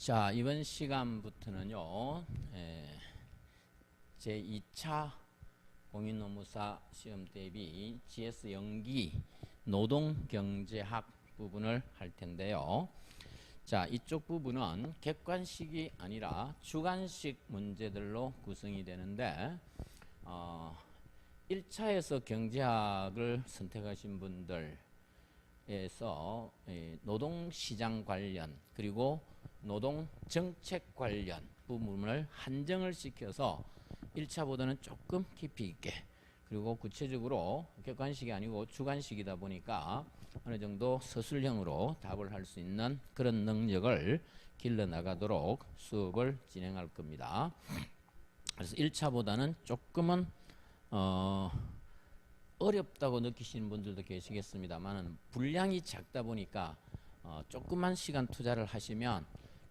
자, 이번 시간부터는요, 제2차 공인노무사 시험 대비 GS 연기 노동경제학 부분을 할 텐데요. 자, 이쪽 부분은 객관식이 아니라 주관식 문제들로 구성이 되는데 1차에서 경제학을 선택하신 분들에서 노동시장 관련 그리고 노동정책 관련 부분을 한정을 시켜서 1차보다는 조금 깊이 있게 그리고 구체적으로 객관식이 아니고 주관식이다 보니까 어느 정도 서술형으로 답을 할 수 있는 그런 능력을 길러나가도록 수업을 진행할 겁니다. 그래서 1차보다는 조금은 어렵다고 느끼시는 분들도 계시겠습니다만 분량이 작다 보니까 조금만 시간 투자를 하시면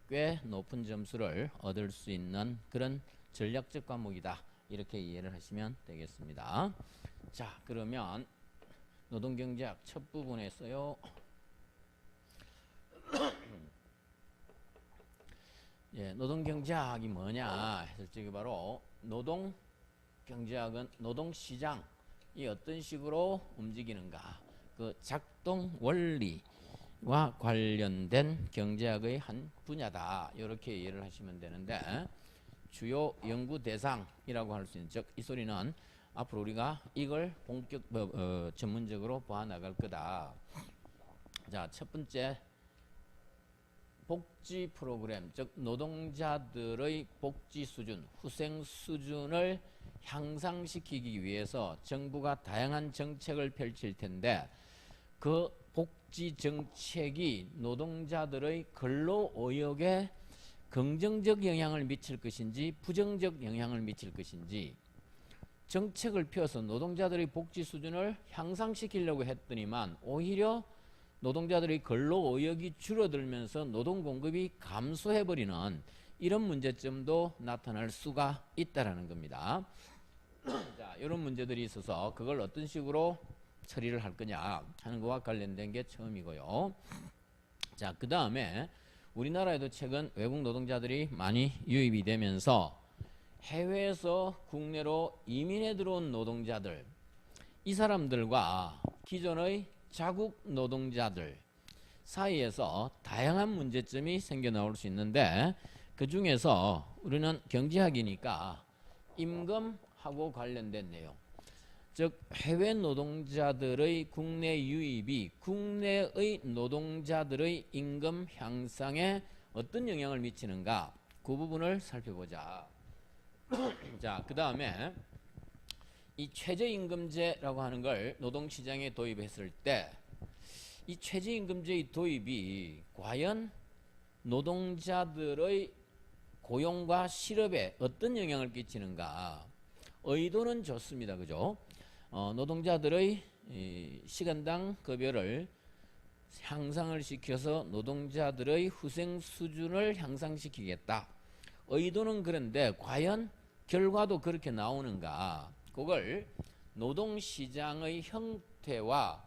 꽤 높은 점수를 얻을 수 있는 그런 전략적 과목이다. 이렇게 이해를 하시면 되겠습니다. 자, 그러면 노동경제학 첫 부분에서요. 예, 노동경제학이 뭐냐 해서 저기 바로 노동경제학은 노동시장이 어떤 식으로 움직이는가 그 작동 원리와 관련된 경제학의 한 분야다. 이렇게 이해를 하시면 되는데 주요 연구 대상이라고 할 수 있는 즉 이 소리는 앞으로 우리가 이걸 본격 전문적으로 보아 나갈 거다. 자, 첫 번째 복지 프로그램 즉 노동자들의 복지 수준, 후생 수준을 향상시키기 위해서 정부가 다양한 정책을 펼칠 텐데 그 복지 정책이 노동자들의 근로의욕에 긍정적 영향을 미칠 것인지 부정적 영향을 미칠 것인지 정책을 펴서 노동자들의 복지 수준을 향상시키려고 했더니만 오히려 노동자들의 근로의욕이 줄어들면서 노동 공급이 감소해버리는 이런 문제점도 나타날 수가 있다라는 겁니다. 자, 이런 문제들이 있어서 그걸 어떤 식으로 처리를 할 거냐 하는 것과 관련된 게 처음이고요. 자, 그 다음에 우리나라에도 최근 외국 노동자들이 많이 유입이 되면서 해외에서 국내로 이민해 들어온 노동자들 이 사람들과 기존의 자국 노동자들 사이에서 다양한 문제점이 생겨 나올 수 있는데 그 중에서 우리는 경제학이니까 임금하고 관련된 내용 즉 해외 노동자들의 국내 유입이 국내의 노동자들의 임금 향상에 어떤 영향을 미치는가 그 부분을 살펴보자. 자, 그 다음에 이 최저임금제라고 하는 걸 노동시장에 도입했을 때 이 최저임금제의 도입이 과연 노동자들의 고용과 실업에 어떤 영향을 끼치는가. 의도는 좋습니다. 그죠? 노동자들의 시간당 급여를 향상을 시켜서 노동자들의 후생 수준을 향상시키겠다. 의도는 그런데 과연 결과도 그렇게 나오는가. 그걸 노동시장의 형태와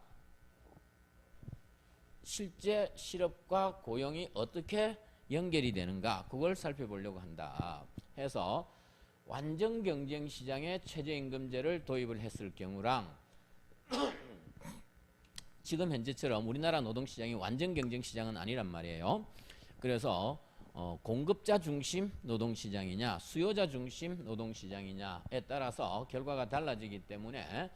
실제 실업과 고용이 어떻게 연결이 되는가. 그걸 살펴보려고 한다. 해서 완전 경쟁 시장에 최저임금제를 도입을 했을 경우랑 지금 현재처럼 우리나라 노동시장이 완전 경쟁 시장은 아니란 말이에요. 그래서 공급자 중심 노동시장이냐 수요자 중심 노동시장이냐에 따라서 결과가 달라지기 때문에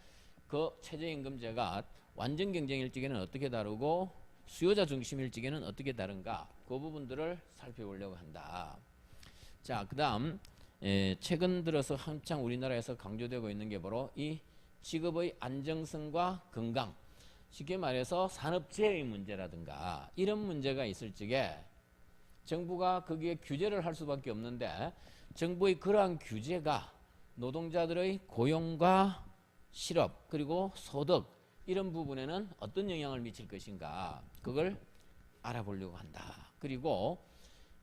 그 최저임금제가 완전 경쟁일 적에는 어떻게 다르고 수요자 중심일 적에는 어떻게 다른가 그 부분들을 살펴보려고 한다. 자, 그 다음 최근 들어서 한창 우리나라에서 강조되고 있는 게 바로 이 직업의 안정성과 건강 쉽게 말해서 산업재해의 문제라든가 이런 문제가 있을 적에 정부가 거기에 규제를 할 수밖에 없는데 정부의 그러한 규제가 노동자들의 고용과 실업 그리고 소득 이런 부분에는 어떤 영향을 미칠 것인가 그걸 알아보려고 한다. 그리고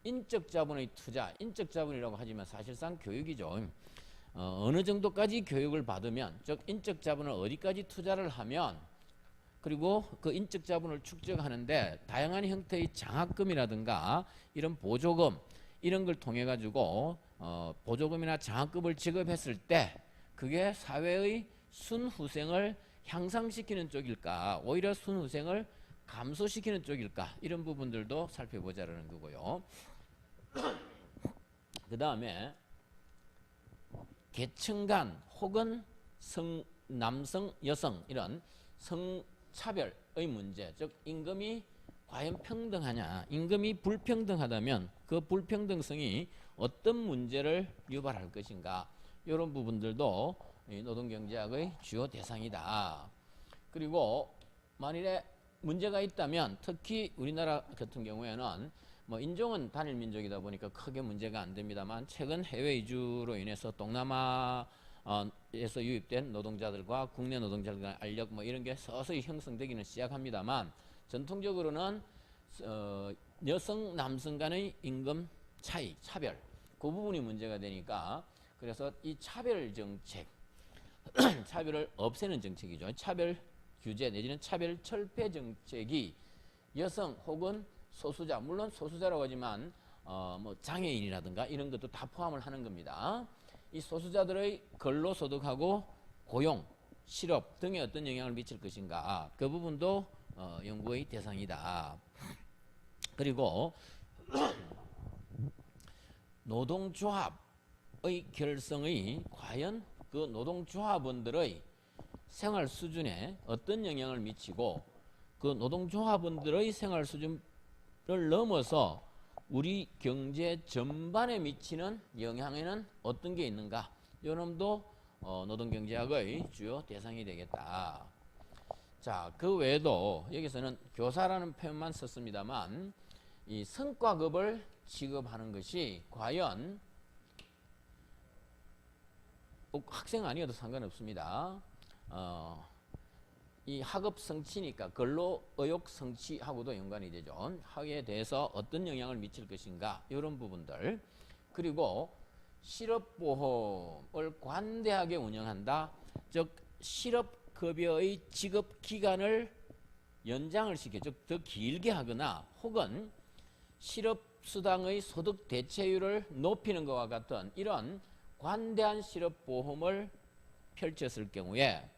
인적 자본의 투자, 인적 자본이라고 하지만 사실상 교육이죠. 어느 정도까지 교육을 받으면 즉 인적 자본을 어디까지 투자를 하면 그리고 그 인적 자본을 축적하는데 다양한 형태의 장학금이라든가 이런 보조금 이런 걸 통해 가지고 보조금이나 장학금을 지급했을 때 그게 사회의 순후생을 향상시키는 쪽일까 오히려 순후생을 감소시키는 쪽일까 이런 부분들도 살펴보자라는 거고요. 그 다음에 계층 간 혹은 남성 여성 이런 성차별의 문제 즉 임금이 과연 평등하냐 임금이 불평등하다면 그 불평등성이 어떤 문제를 유발할 것인가 이런 부분들도 노동경제학의 주요 대상이다. 그리고 만일에 문제가 있다면 특히 우리나라 같은 경우에는 뭐 인종은 단일 민족이다 보니까 크게 문제가 안 됩니다만 최근 해외 이주로 인해서 동남아에서 유입된 노동자들과 국내 노동자들과 알력 뭐 이런 게 서서히 형성되기는 시작합니다만 전통적으로는 여성 남성 간의 임금 차이 차별 그 부분이 문제가 되니까 그래서 이 차별 정책 차별을 없애는 정책이죠. 차별 규제 내지는 차별 철폐 정책이 여성 혹은 소수자 물론 소수자라고 하지만 뭐 장애인이라든가 이런 것도 다 포함을 하는 겁니다. 이 소수자들의 근로소득하고 고용, 실업 등에 어떤 영향을 미칠 것인가 그 부분도 연구의 대상이다. 그리고 노동조합의 결성의 과연 그 노동조합원들의 생활 수준에 어떤 영향을 미치고 그 노동조합원들의 생활 수준을 넘어서 우리 경제 전반에 미치는 영향에는 어떤 게 있는가 이놈도 노동경제학의 주요 대상이 되겠다. 자, 그 외에도 여기서는 교사라는 표현만 썼습니다만 이 성과급을 지급하는 것이 과연 학생 아니어도 상관없습니다. 이 학업 성취니까 근로 의욕 성취하고도 연관이 되죠. 학에 대해서 어떤 영향을 미칠 것인가 이런 부분들 그리고 실업보험을 관대하게 운영한다. 즉 실업급여의 지급 기간을 연장을 시켜 즉 더 길게 하거나 혹은 실업수당의 소득 대체율을 높이는 것과 같은 이런 관대한 실업보험을 펼쳤을 경우에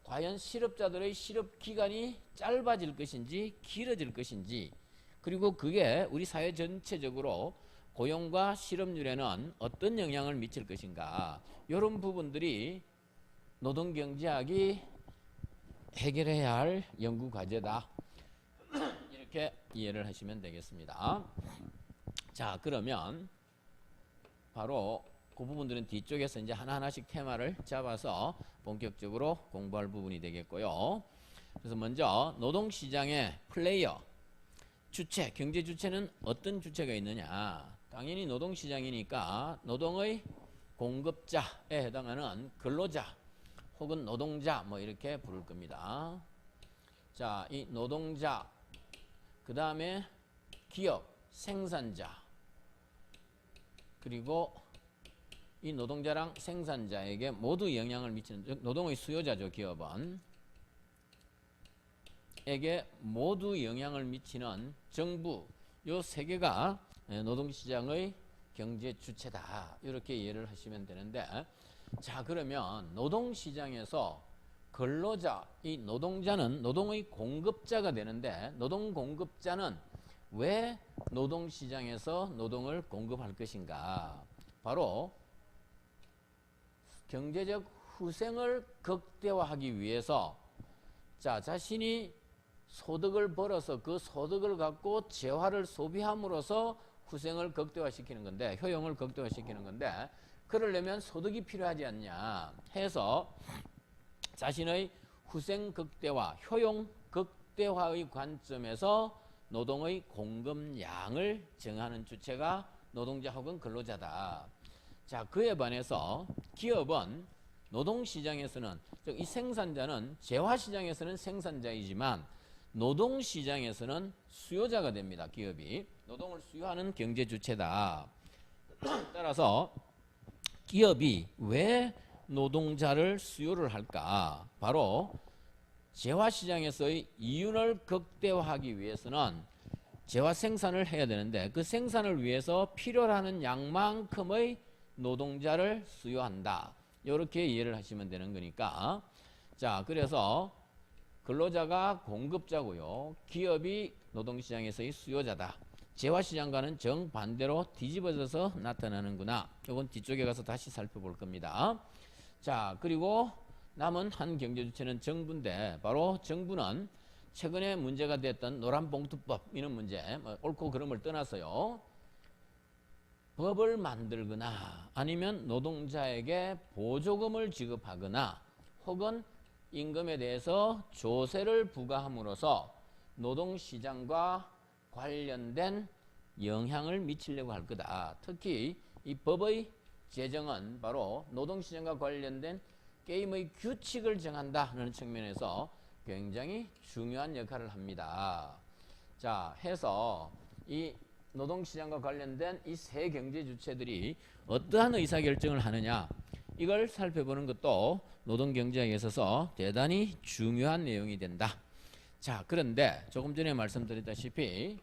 과연 실업자들의 실업기간이 짧아질 것인지 길어질 것인지 그리고 그게 우리 사회 전체적으로 고용과 실업률에는 어떤 영향을 미칠 것인가 이런 부분들이 노동경제학이 해결해야 할 연구과제다. 이렇게 이해를 하시면 되겠습니다. 자, 그러면 바로 그 부분들은 뒤쪽에서 이제 하나하나씩 테마를 잡아서 본격적으로 공부할 부분이 되겠고요. 그래서 먼저 노동시장의 플레이어, 주체, 경제 주체는 어떤 주체가 있느냐. 당연히 노동시장이니까 노동의 공급자에 해당하는 근로자 혹은 노동자 뭐 이렇게 부를 겁니다. 자, 이 노동자, 그 다음에 기업, 생산자, 그리고 이 노동자랑 생산자에게 모두 영향을 미치는 즉 노동의 수요자죠. 기업은 에게 모두 영향을 미치는 정부 요 세 개가 노동시장의 경제 주체다. 이렇게 이해를 하시면 되는데 자 그러면 노동시장에서 근로자 이 노동자는 노동의 공급자가 되는데 노동 공급자는 왜 노동시장에서 노동을 공급할 것인가. 바로 경제적 후생을 극대화하기 위해서 자 자신이 소득을 벌어서 그 소득을 갖고 재화를 소비함으로써 후생을 극대화시키는 건데 효용을 극대화시키는 건데 그러려면 소득이 필요하지 않냐 해서 자신의 후생 극대화 효용 극대화의 관점에서 노동의 공급량을 정하는 주체가 노동자 혹은 근로자다. 자 그에 반해서 기업은 노동시장에서는 즉 이 생산자는 재화시장에서는 생산자이지만 노동시장에서는 수요자가 됩니다. 기업이 노동을 수요하는 경제 주체다. 따라서 기업이 왜 노동자를 수요를 할까? 바로 재화시장에서의 이윤을 극대화하기 위해서는 재화 생산을 해야 되는데 그 생산을 위해서 필요로 하는 양만큼의 노동자를 수요한다. 이렇게 이해를 하시면 되는 거니까. 자, 그래서 근로자가 공급자고요. 기업이 노동시장에서의 수요자다. 재화시장과는 정반대로 뒤집어져서 나타나는구나. 이건 뒤쪽에 가서 다시 살펴볼 겁니다. 자, 그리고 남은 한 경제주체는 정부인데 바로 정부는 최근에 문제가 됐던 노란봉투법 이런 문제, 옳고 그름을 떠나서요. 법을 만들거나 아니면 노동자에게 보조금을 지급하거나 혹은 임금에 대해서 조세를 부과함으로써 노동시장과 관련된 영향을 미치려고 할 거다. 특히 이 법의 제정은 바로 노동시장과 관련된 게임의 규칙을 정한다는 측면에서 굉장히 중요한 역할을 합니다. 자, 해서 이 노동시장과 관련된 이 세 경제 주체들이 어떠한 의사결정을 하느냐 이걸 살펴보는 것도 노동경제학에 있어서 대단히 중요한 내용이 된다. 자, 그런데 조금 전에 말씀드렸다시피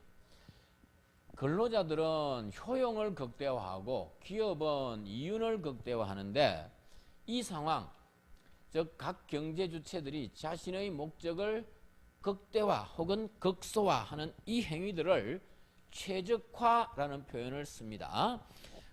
근로자들은 효용을 극대화하고 기업은 이윤을 극대화하는데 이 상황, 즉 각 경제 주체들이 자신의 목적을 극대화 혹은 극소화하는 이 행위들을 최적화라는 표현을 씁니다.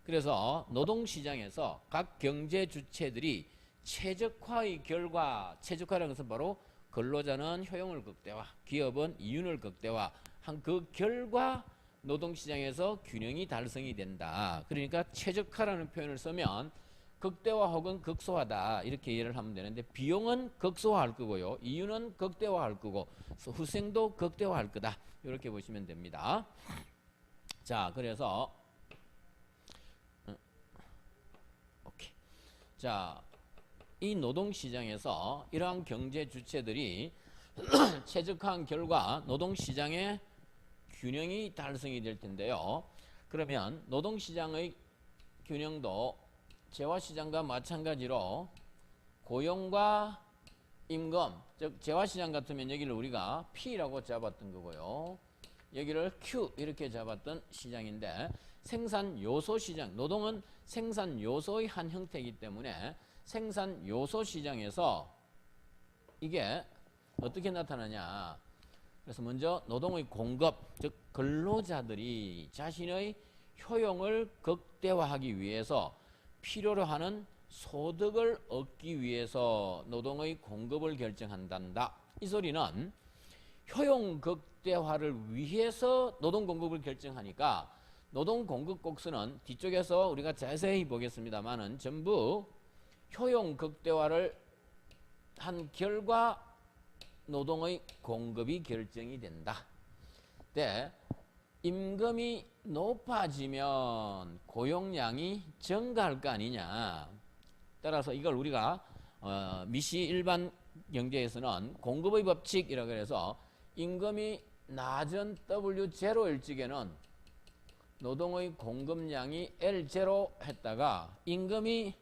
그래서 노동시장에서 각 경제 주체들이 최적화의 결과, 최적화라는 것은 바로 근로자는 효용을 극대화, 기업은 이윤을 극대화 한 그 결과 노동시장에서 균형이 달성이 된다. 그러니까 최적화라는 표현을 쓰면 극대화 혹은 극소화다 이렇게 이해를 하면 되는데 비용은 극소화할 거고요. 이윤은 극대화할 거고 후생도 극대화할 거다. 이렇게 보시면 됩니다. 자, 그래서 오케이. 자, 이 노동시장에서 이러한 경제 주체들이 최적화한 결과 노동시장의 균형이 달성이 될 텐데요. 그러면 노동시장의 균형도 재화시장과 마찬가지로 고용과 임금, 즉 재화시장 같으면 여기를 우리가 P라고 잡았던 거고요. 여기를 Q 이렇게 잡았던 시장인데 생산요소 시장, 노동은 생산요소의 한 형태이기 때문에 생산요소 시장에서 이게 어떻게 나타나냐. 그래서 먼저 노동의 공급, 즉 근로자들이 자신의 효용을 극대화하기 위해서 필요로 하는 소득을 얻기 위해서 노동의 공급을 결정한단다. 이 소리는 효용 극대화를 위해서 노동 공급을 결정하니까 노동 공급 곡선은 뒤쪽에서 우리가 자세히 보겠습니다만은 전부 효용 극대화를 한 결과 노동의 공급이 결정이 된다. 네, 임금이 높아지면 고용량이 증가할 거 아니냐. 따라서 이걸 우리가 미시 일반 경제에서는 공급의 법칙이라고 해서 임금이 낮은 W0일 적에는 노동의 공급량이 L0 했다가 임금이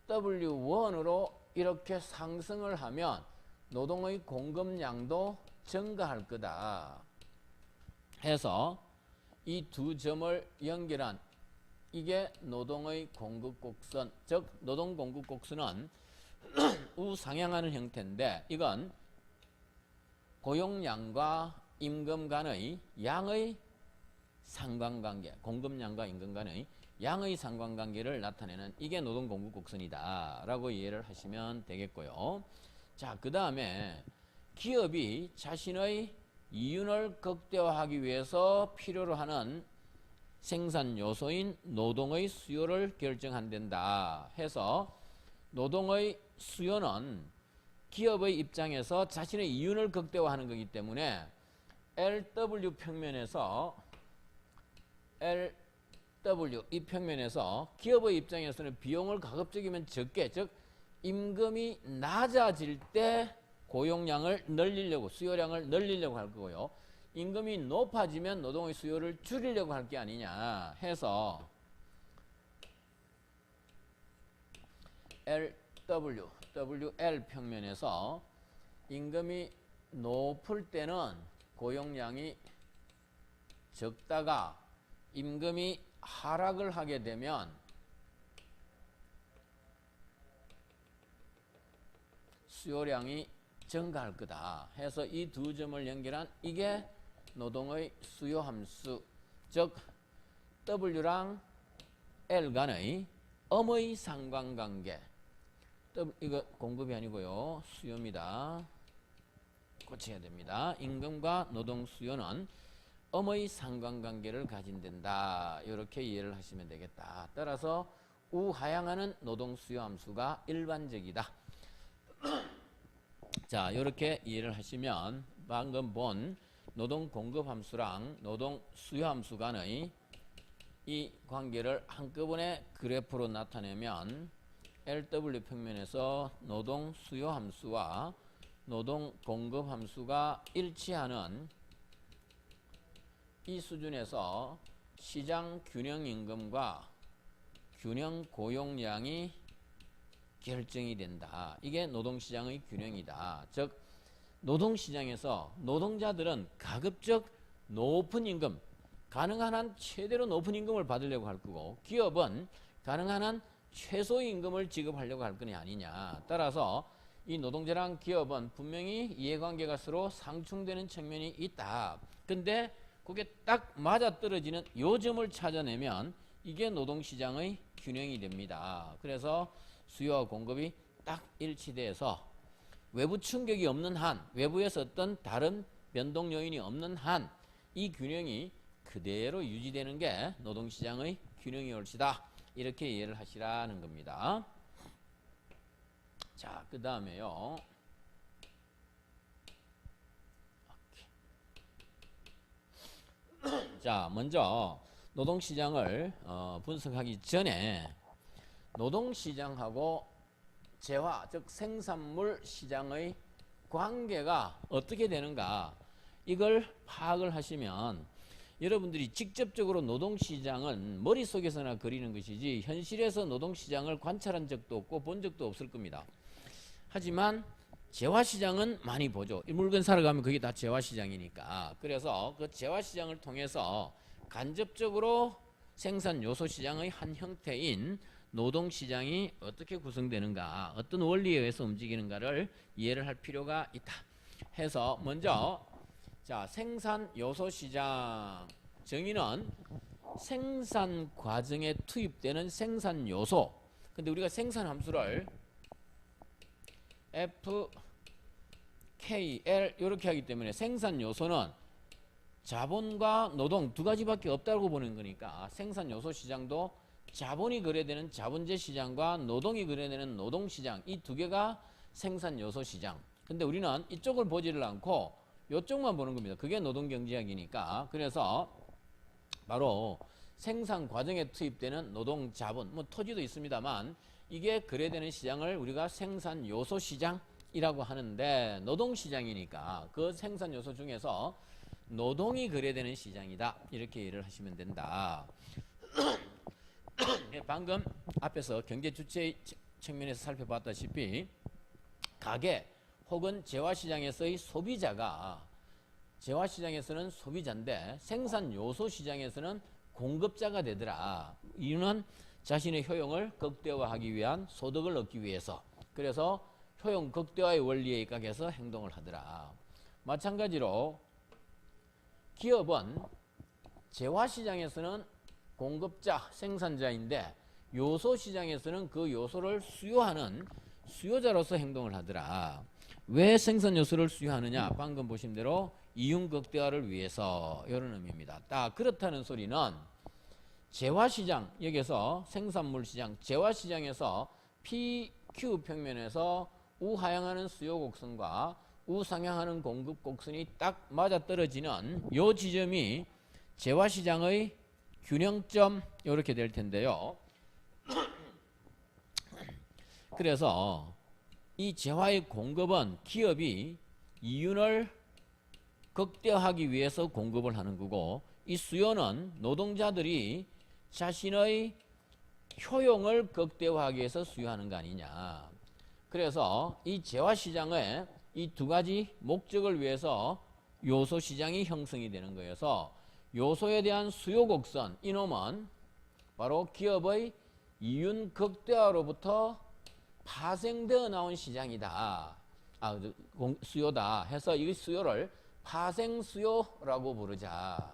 W1으로 이렇게 상승을 하면 노동의 공급량도 증가할 거다 해서 이 두 점을 연결한 이게 노동의 공급곡선, 즉 노동 공급곡선은 우상향하는 형태인데 이건 고용량과 임금 간의 양의 상관관계, 공급량과 임금 간의 양의 상관관계를 나타내는 이게 노동 공급곡선이다 라고 이해를 하시면 되겠고요. 자, 그 다음에 기업이 자신의 이윤을 극대화하기 위해서 필요로 하는 생산 요소인 노동의 수요를 결정한단다 해서 노동의 수요는 기업의 입장에서 자신의 이윤을 극대화하는 거기 때문에 LW 평면에서 LW 이 평면에서 기업의 입장에서는 비용을 가급적이면 적게, 즉 임금이 낮아질 때 고용량을 늘리려고, 수요량을 늘리려고 할 거고요. 임금이 높아지면 노동의 수요를 줄이려고 할 게 아니냐 해서 LW, WL 평면에서 임금이 높을 때는 고용량이 적다가 임금이 하락을 하게 되면 수요량이 증가할 거다 해서 이 두 점을 연결한 이게 노동의 수요 함수, 즉 W랑 L 간의 음의 상관관계. 이거 공급이 아니고요, 수요입니다. 고쳐야 됩니다. 임금과 노동 수요는 음의 상관관계를 가진단다. 이렇게 이해를 하시면 되겠다. 따라서 우하향하는 노동 수요 함수가 일반적이다. 자, 이렇게 이해를 하시면 방금 본 노동 공급 함수랑 노동 수요 함수 간의 이 관계를 한꺼번에 그래프로 나타내면 LW 평면에서 노동 수요 함수와 노동 공급 함수가 일치하는 이 수준에서 시장 균형 임금과 균형 고용량이 결정이 된다. 이게 노동시장의 균형이다. 즉 노동시장에서 노동자들은 가급적 높은 임금, 가능한 한 최대로 높은 임금을 받으려고 할 거고, 기업은 가능한 한 최소의 임금을 지급하려고 할 거냐 아니냐. 따라서 이 노동자랑 기업은 분명히 이해관계가 서로 상충되는 측면이 있다. 근데 그게 딱 맞아떨어지는 요점을 찾아내면 이게 노동시장의 균형이 됩니다. 그래서 수요와 공급이 딱 일치돼서 외부 충격이 없는 한, 외부에서 어떤 다른 변동 요인이 없는 한 이 균형이 그대로 유지되는 게 노동시장의 균형이 옳시다. 이렇게 이해를 하시라는 겁니다. 자, 그 다음에요. 자, 먼저 노동시장을 분석하기 전에 노동시장하고 재화, 즉 생산물 시장의 관계가 어떻게 되는가, 이걸 파악을 하시면 여러분들이 직접적으로 노동시장은 머릿속에서나 그리는 것이지 현실에서 노동시장을 관찰한 적도 없고 본 적도 없을 겁니다. 하지만 재화시장은 많이 보죠. 이 물건 사러 가면 그게 다 재화시장이니까. 그래서 그 재화시장을 통해서 간접적으로 생산요소시장의 한 형태인 노동시장이 어떻게 구성되는가, 어떤 원리에 의해서 움직이는가를 이해를 할 필요가 있다 해서 먼저 자, 생산요소시장 정의는 생산 과정에 투입되는 생산요소. 근데 우리가 생산함수를 FKL 이렇게 하기 때문에 생산요소는 자본과 노동 두 가지밖에 없다고 보는 거니까 생산요소 시장도 자본이 거래되는 자본재 시장과 노동이 거래되는 노동시장, 이 두 개가 생산요소 시장. 근데 우리는 이쪽을 보지를 않고 이쪽만 보는 겁니다. 그게 노동경제학이니까. 그래서 바로 생산 과정에 투입되는 노동 자본, 뭐 토지도 있습니다만 이게 거래되는 시장을 우리가 생산요소 시장이라고 하는데 노동시장이니까 그 생산요소 중에서 노동이 거래되는 시장이다. 이렇게 이해를 하시면 된다. 방금 앞에서 경제 주체 측면에서 살펴봤다시피 가계 혹은 재화시장에서의 소비자가 재화시장에서는 소비자인데 생산요소 시장에서는 공급자가 되더라. 이유는 자신의 효용을 극대화하기 위한 소득을 얻기 위해서. 그래서 효용 극대화의 원리에 입각해서 행동을 하더라. 마찬가지로 기업은 재화시장에서는 공급자, 생산자인데 요소시장에서는 그 요소를 수요하는 수요자로서 행동을 하더라. 왜 생산요소를 수요하느냐? 방금 보신 대로 이윤극대화를 위해서, 이런 의미입니다. 딱 그렇다는 소리는 재화시장, 여기서 생산물시장, 재화시장에서 PQ 평면에서 우하향하는 수요 곡선과 우상향하는 공급 곡선이 딱 맞아떨어지는 요 지점이 재화시장의 균형점 이렇게 될 텐데요. 그래서 이 재화의 공급은 기업이 이윤을 극대화하기 위해서 공급을 하는 거고, 이 수요는 노동자들이 자신의 효용을 극대화하기 위해서 수요하는 거 아니냐. 그래서 이 재화시장의 이 두 가지 목적을 위해서 요소 시장이 형성이 되는 거여서 요소에 대한 수요 곡선 이놈은 바로 기업의 이윤 극대화로부터 파생되어 나온 시장이다. 수요다 해서 이 수요를 파생수요라고 부르자.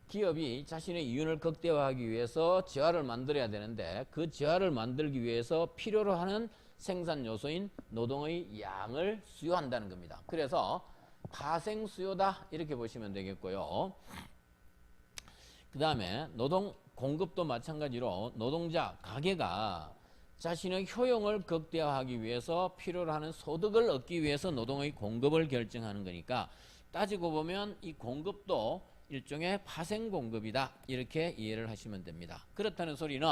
기업이 자신의 이윤을 극대화하기 위해서 재화를 만들어야 되는데 그 재화를 만들기 위해서 필요로 하는 생산 요소인 노동의 양을 수요한다는 겁니다. 그래서 파생수요다 이렇게 보시면 되겠고요. 그 다음에 노동 공급도 마찬가지로 노동자 가게가 자신의 효용을 극대화하기 위해서 필요로 하는 소득을 얻기 위해서 노동의 공급을 결정하는 거니까 따지고 보면 이 공급도 일종의 파생 공급이다 이렇게 이해를 하시면 됩니다. 그렇다는 소리는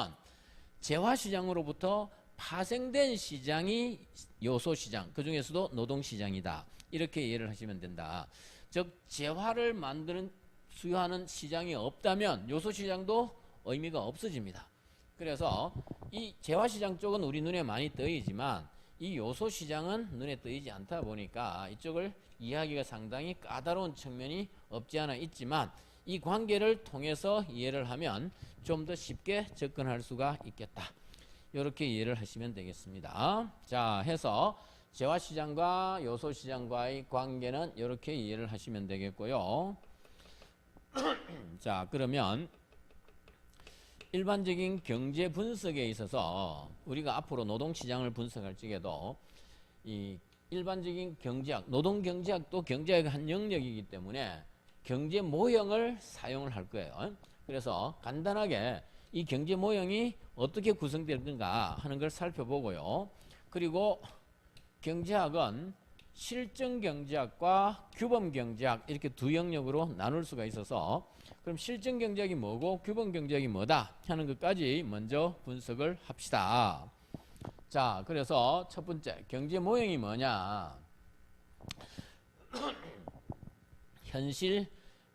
재화시장으로부터 파생된 시장이 요소시장, 그 중에서도 노동시장이다 이렇게 이해를 하시면 된다. 즉 재화를 만드는 수요하는 시장이 없다면 요소시장도 의미가 없어집니다. 그래서 이 재화시장 쪽은 우리 눈에 많이 뜨이지만 이 요소시장은 눈에 뜨이지 않다 보니까 이쪽을 이해하기가 상당히 까다로운 측면이 없지 않아 있지만 이 관계를 통해서 이해를 하면 좀 더 쉽게 접근할 수가 있겠다. 이렇게 이해를 하시면 되겠습니다. 자, 해서 재화시장과 요소시장과의 관계는 이렇게 이해를 하시면 되겠고요. 자, 그러면 일반적인 경제 분석에 있어서 우리가 앞으로 노동시장을 분석할 적에도 이 일반적인 경제학, 노동경제학도 경제학의 한 영역이기 때문에 경제 모형을 사용을 할 거예요. 그래서 간단하게 이 경제 모형이 어떻게 구성될 건가 하는 걸 살펴보고요. 그리고 경제학은 실증경제학과 규범경제학 이렇게 두 영역으로 나눌 수가 있어서 그럼 실증경제학이 뭐고 규범경제학이 뭐다 하는 것까지 먼저 분석을 합시다. 자, 그래서 첫 번째 경제 모형이 뭐냐? 현실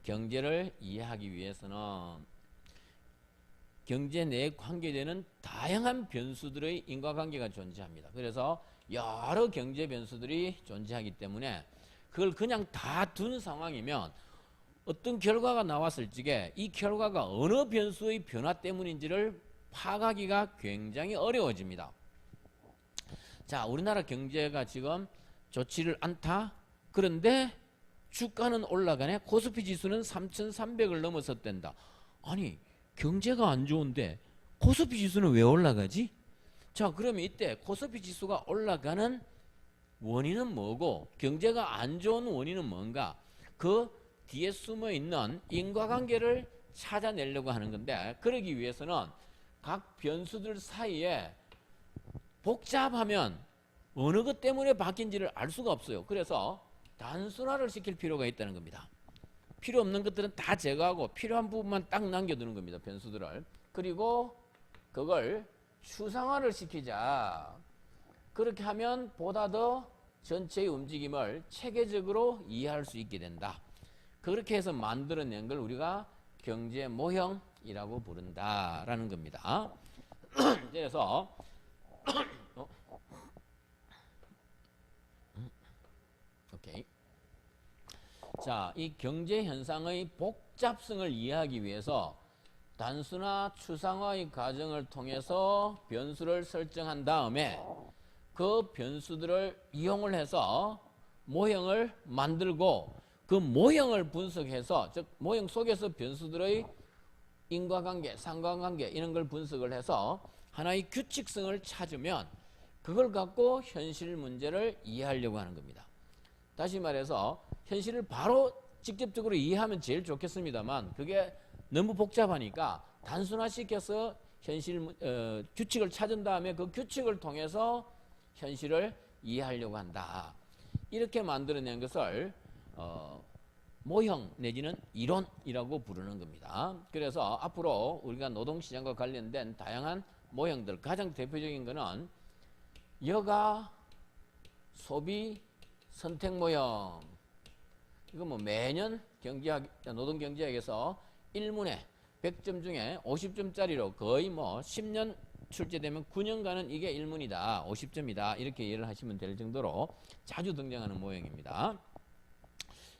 경제를 이해하기 위해서는 경제 내에 관계되는 다양한 변수들의 인과관계가 존재합니다. 그래서 여러 경제 변수들이 존재하기 때문에 그걸 그냥 다 둔 상황이면 어떤 결과가 나왔을 적에 이 결과가 어느 변수의 변화 때문인지를 파악하기가 굉장히 어려워집니다. 자, 우리나라 경제가 지금 좋지를 않다. 그런데 주가는 올라가네. 코스피 지수는 3,300을 넘어섰댄다. 아니, 경제가 안 좋은데 코스피 지수는 왜 올라가지? 자, 그러면 이때 코스피 지수가 올라가는 원인은 뭐고 경제가 안 좋은 원인은 뭔가? 그 뒤에 숨어 있는 인과관계를 찾아내려고 하는 건데 그러기 위해서는 각 변수들 사이에 복잡하면 어느 것 때문에 바뀐지를 알 수가 없어요. 그래서 단순화를 시킬 필요가 있다는 겁니다. 필요 없는 것들은 다 제거하고 필요한 부분만 딱 남겨두는 겁니다. 변수들을. 그리고 그걸 추상화를 시키자. 그렇게 하면 보다 더 전체의 움직임을 체계적으로 이해할 수 있게 된다. 그렇게 해서 만들어낸 걸 우리가 경제 모형이라고 부른다라는 겁니다. 그래서 오케이. 자, 이 경제 현상의 복잡성을 이해하기 위해서 단순화 추상화의 과정을 통해서 변수를 설정한 다음에 그 변수들을 이용을 해서 모형을 만들고 그 모형을 분석해서 즉 모형 속에서 변수들의 인과관계, 상관관계 이런 걸 분석을 해서 하나의 규칙성을 찾으면 그걸 갖고 현실 문제를 이해하려고 하는 겁니다. 다시 말해서 현실을 바로 직접적으로 이해하면 제일 좋겠습니다만 그게 너무 복잡하니까 단순화시켜서 현실 규칙을 찾은 다음에 그 규칙을 통해서 현실을 이해하려고 한다. 이렇게 만들어낸 것을 모형 내지는 이론이라고 부르는 겁니다. 그래서 앞으로 우리가 노동시장과 관련된 다양한 모형들 가장 대표적인 거는 여가 소비 선택 모형. 이거 뭐 매년 경제학, 노동경제학에서 1문에 100점 중에 50점짜리로 거의 뭐 10년 출제되면 9년간은 이게 1문이다. 50점이다. 이렇게 이해를 하시면 될 정도로 자주 등장하는 모형입니다.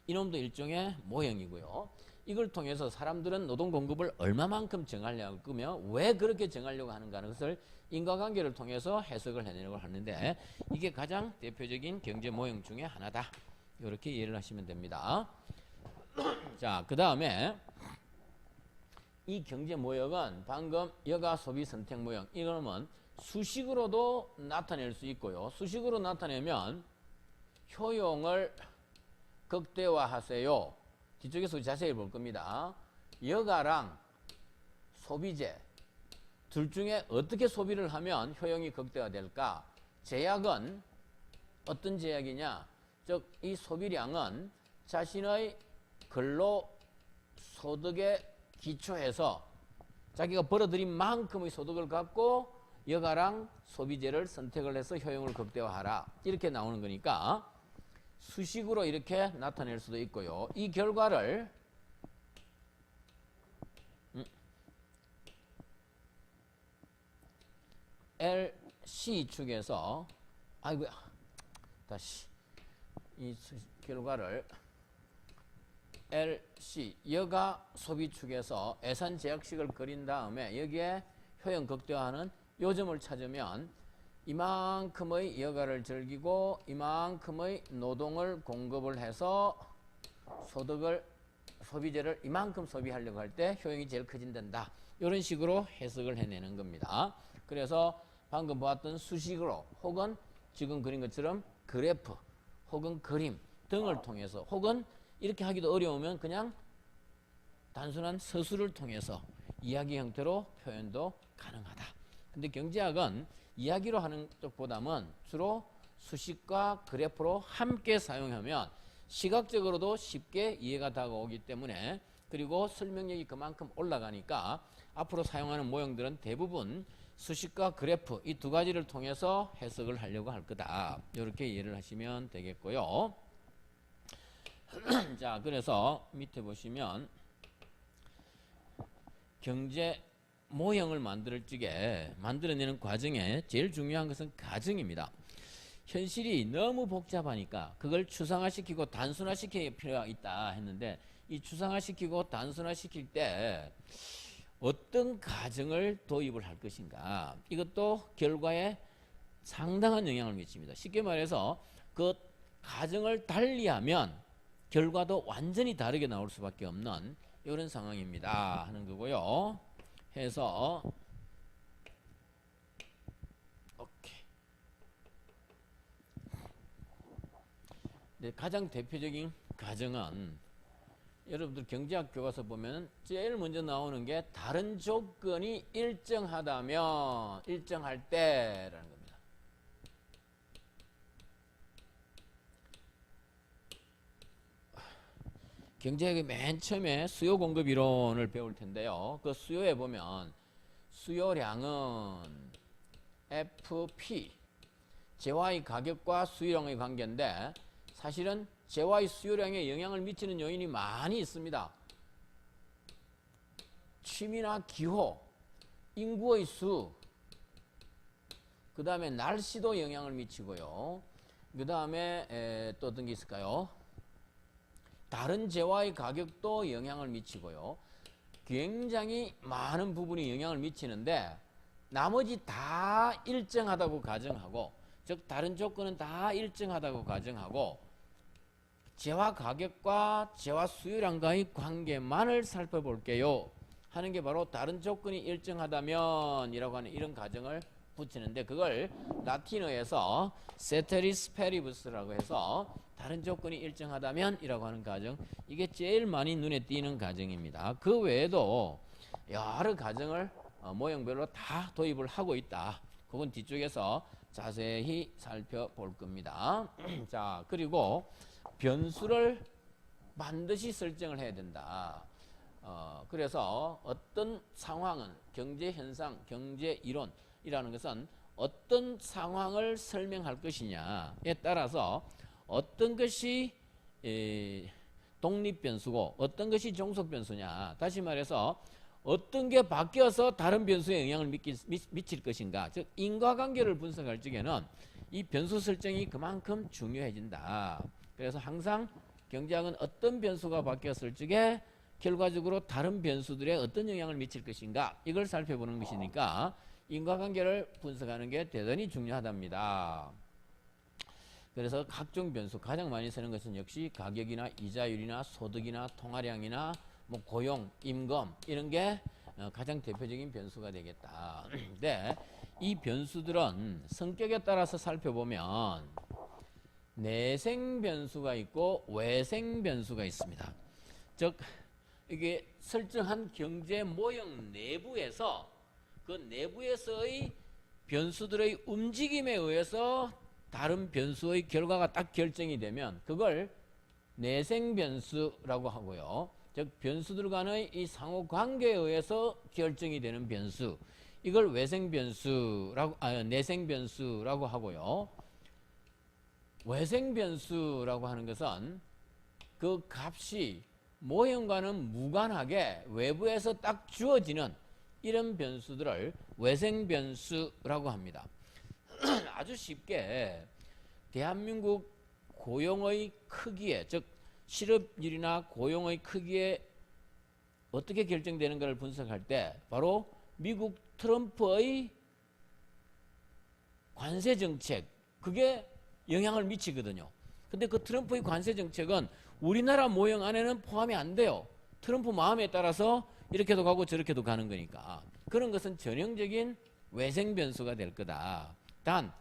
이놈도 일종의 모형이고요. 이걸 통해서 사람들은 노동 공급을 얼마만큼 정하려고 끄며 왜 그렇게 정하려고 하는가 하는 것을 인과관계를 통해서 해석을 해내려고 하는데 이게 가장 대표적인 경제 모형 중에 하나다. 이렇게 이해를 하시면 됩니다. 자, 그 다음에 이 경제 모형은 방금 여가 소비 선택 모형 이거는 수식으로도 나타낼 수 있고요. 수식으로 나타내면 효용을 극대화하세요. 뒤쪽에서 자세히 볼 겁니다. 여가랑 소비재 둘 중에 어떻게 소비를 하면 효용이 극대화될까? 제약은 어떤 제약이냐? 즉 이 소비량은 자신의 근로 소득에 기초해서 자기가 벌어들인 만큼의 소득을 갖고 여가랑 소비재를 선택을 해서 효용을 극대화하라. 이렇게 나오는 거니까 수식으로 이렇게 나타낼 수도 있고요. 이 결과를 LC축에서 아이고야 다시 이 결과를 LC 여가 소비축에서 애산 제약식을 그린 다음에 여기에 효용 극대화하는 요점을 찾으면 이만큼의 여가를 즐기고 이만큼의 노동을 공급을 해서 소비재를 이만큼 소비하려고 할 때 효용이 제일 커진단다. 이런 식으로 해석을 해내는 겁니다. 그래서 방금 보았던 수식으로 혹은 지금 그린 것처럼 그래프 혹은 그림 등을 통해서 혹은 이렇게 하기도 어려우면 그냥 단순한 서술을 통해서 이야기 형태로 표현도 가능하다. 근데 경제학은 이야기로 하는 쪽보다는 주로 수식과 그래프로 함께 사용하면 시각적으로도 쉽게 이해가 다가오기 때문에 그리고 설명력이 그만큼 올라가니까 앞으로 사용하는 모형들은 대부분 수식과 그래프 이 두 가지를 통해서 해석을 하려고 할 거다. 이렇게 이해를 하시면 되겠고요. 자, 그래서 밑에 보시면 경제 모형을 만들어내는 과정에 제일 중요한 것은 가정입니다. 현실이 너무 복잡하니까 그걸 추상화시키고 단순화시킬 필요가 있다 했는데 이 추상화시키고 단순화시킬 때 어떤 가정을 도입을 할 것인가 이것도 결과에 상당한 영향을 미칩니다. 쉽게 말해서 그 가정을 달리하면 결과도 완전히 다르게 나올 수밖에 없는 이런 상황입니다 하는 거고요. 해서 오케이. 네, 가장 대표적인 가정은 여러분들 경제학 교과서 보면 제일 먼저 나오는 게 다른 조건이 일정하다면 일정할 때라는 겁니다. 경제학의 맨 처음에 수요 공급 이론을 배울 텐데요. 그 수요에 보면 수요량은 FP 재화의 가격과 수요량의 관계인데 사실은 재화의 수요량에 영향을 미치는 요인이 많이 있습니다. 취미나 기호, 인구의 수, 그 다음에 날씨도 영향을 미치고요. 그 다음에 또 어떤 게 있을까요? 다른 재화의 가격도 영향을 미치고요. 굉장히 많은 부분이 영향을 미치는데 나머지 다 일정하다고 가정하고 즉 다른 조건은 다 일정하다고 가정하고 재화 가격과 재화 수요량과의 관계만을 살펴볼게요 하는 게 바로 다른 조건이 일정하다면 이라고 하는 이런 가정을 붙이는데 그걸 라틴어에서 세테리스 페리부스라고 해서 다른 조건이 일정하다면 이라고 하는 가정 이게 제일 많이 눈에 띄는 가정입니다. 그 외에도 여러 가정을 모형별로 다 도입을 하고 있다. 그건 뒤쪽에서 자세히 살펴볼 겁니다. 자, 그리고 변수를 반드시 설정을 해야 된다. 그래서 어떤 상황은 경제 현상, 경제 이론이라는 것은 어떤 상황을 설명할 것이냐에 따라서 어떤 것이 독립 변수고 어떤 것이 종속 변수냐. 다시 말해서 어떤 게 바뀌어서 다른 변수에 영향을 미칠 것인가. 즉 인과관계를 분석할 적에는 이 변수 설정이 그만큼 중요해진다. 그래서 항상 경제학은 어떤 변수가 바뀌었을 적에 결과적으로 다른 변수들에 어떤 영향을 미칠 것인가 이걸 살펴보는 것이니까 인과관계를 분석하는 게 대단히 중요하답니다. 그래서 각종 변수 가장 많이 쓰는 것은 역시 가격이나 이자율이나 소득이나 통화량이나 뭐 고용, 임금 이런 게 가장 대표적인 변수가 되겠다. 근데 이 변수들은 성격에 따라서 살펴보면 내생 변수가 있고 외생 변수가 있습니다. 즉 이게 설정한 경제 모형 내부에서 그 내부에서의 변수들의 움직임에 의해서 다른 변수의 결과가 딱 결정이 되면 그걸 내생 변수라고 하고요. 즉 변수들 간의 이 상호 관계에 의해서 결정이 되는 변수 이걸 외생 변수라고 내생 변수라고 하고요. 외생 변수라고 하는 것은 그 값이 모형과는 무관하게 외부에서 딱 주어지는 이런 변수들을 외생 변수라고 합니다. 아주 쉽게 대한민국 고용의 크기에 즉 실업률이나 고용의 크기에 어떻게 결정되는가를 분석할 때 바로 미국 트럼프의 관세 정책 그게 영향을 미치거든요. 근데 그 트럼프의 관세 정책은 우리나라 모형 안에는 포함이 안 돼요. 트럼프 마음에 따라서 이렇게도 가고 저렇게도 가는 거니까. 그런 것은 전형적인 외생 변수가 될 거다. 단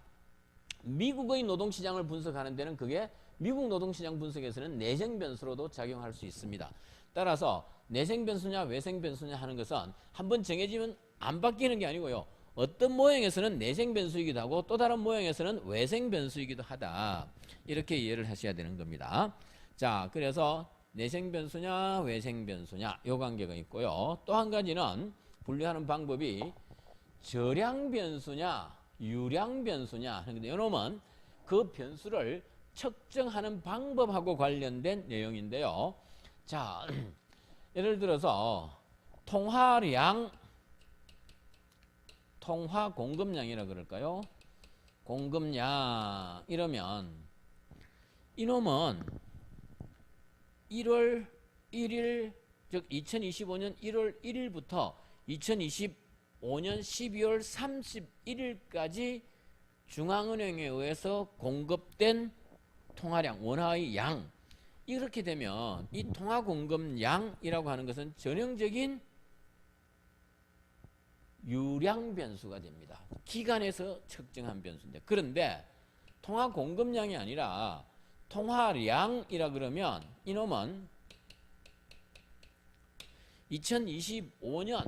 미국의 노동시장을 분석하는 데는 그게 미국 노동시장 분석에서는 내생 변수로도 작용할 수 있습니다. 따라서 내생 변수냐 외생 변수냐 하는 것은 한번 정해지면 안 바뀌는 게 아니고요. 어떤 모형에서는 내생 변수이기도 하고 또 다른 모형에서는 외생 변수이기도 하다. 이렇게 이해를 하셔야 되는 겁니다. 자, 그래서 내생 변수냐 외생 변수냐 요 관계가 있고요. 또 한 가지는 분류하는 방법이 저량 변수냐 유량 변수냐 하는데 이놈은 그 변수를 측정하는 방법하고 관련된 내용인데요. 자, 예를 들어서 통화량 통화 공급량이라 그럴까요? 공급량 이러면 이놈은 1월 1일 즉 2025년 1월 1일부터 2025년 12월 31일까지 중앙은행에 의해서 공급된 통화량 원화의 양 이렇게 되면 이 통화 공급량이라고 하는 것은 전형적인 유량 변수가 됩니다. 기간에서 측정한 변수인데 그런데 통화 공급량이 아니라 통화량이라 그러면 이놈은 2025년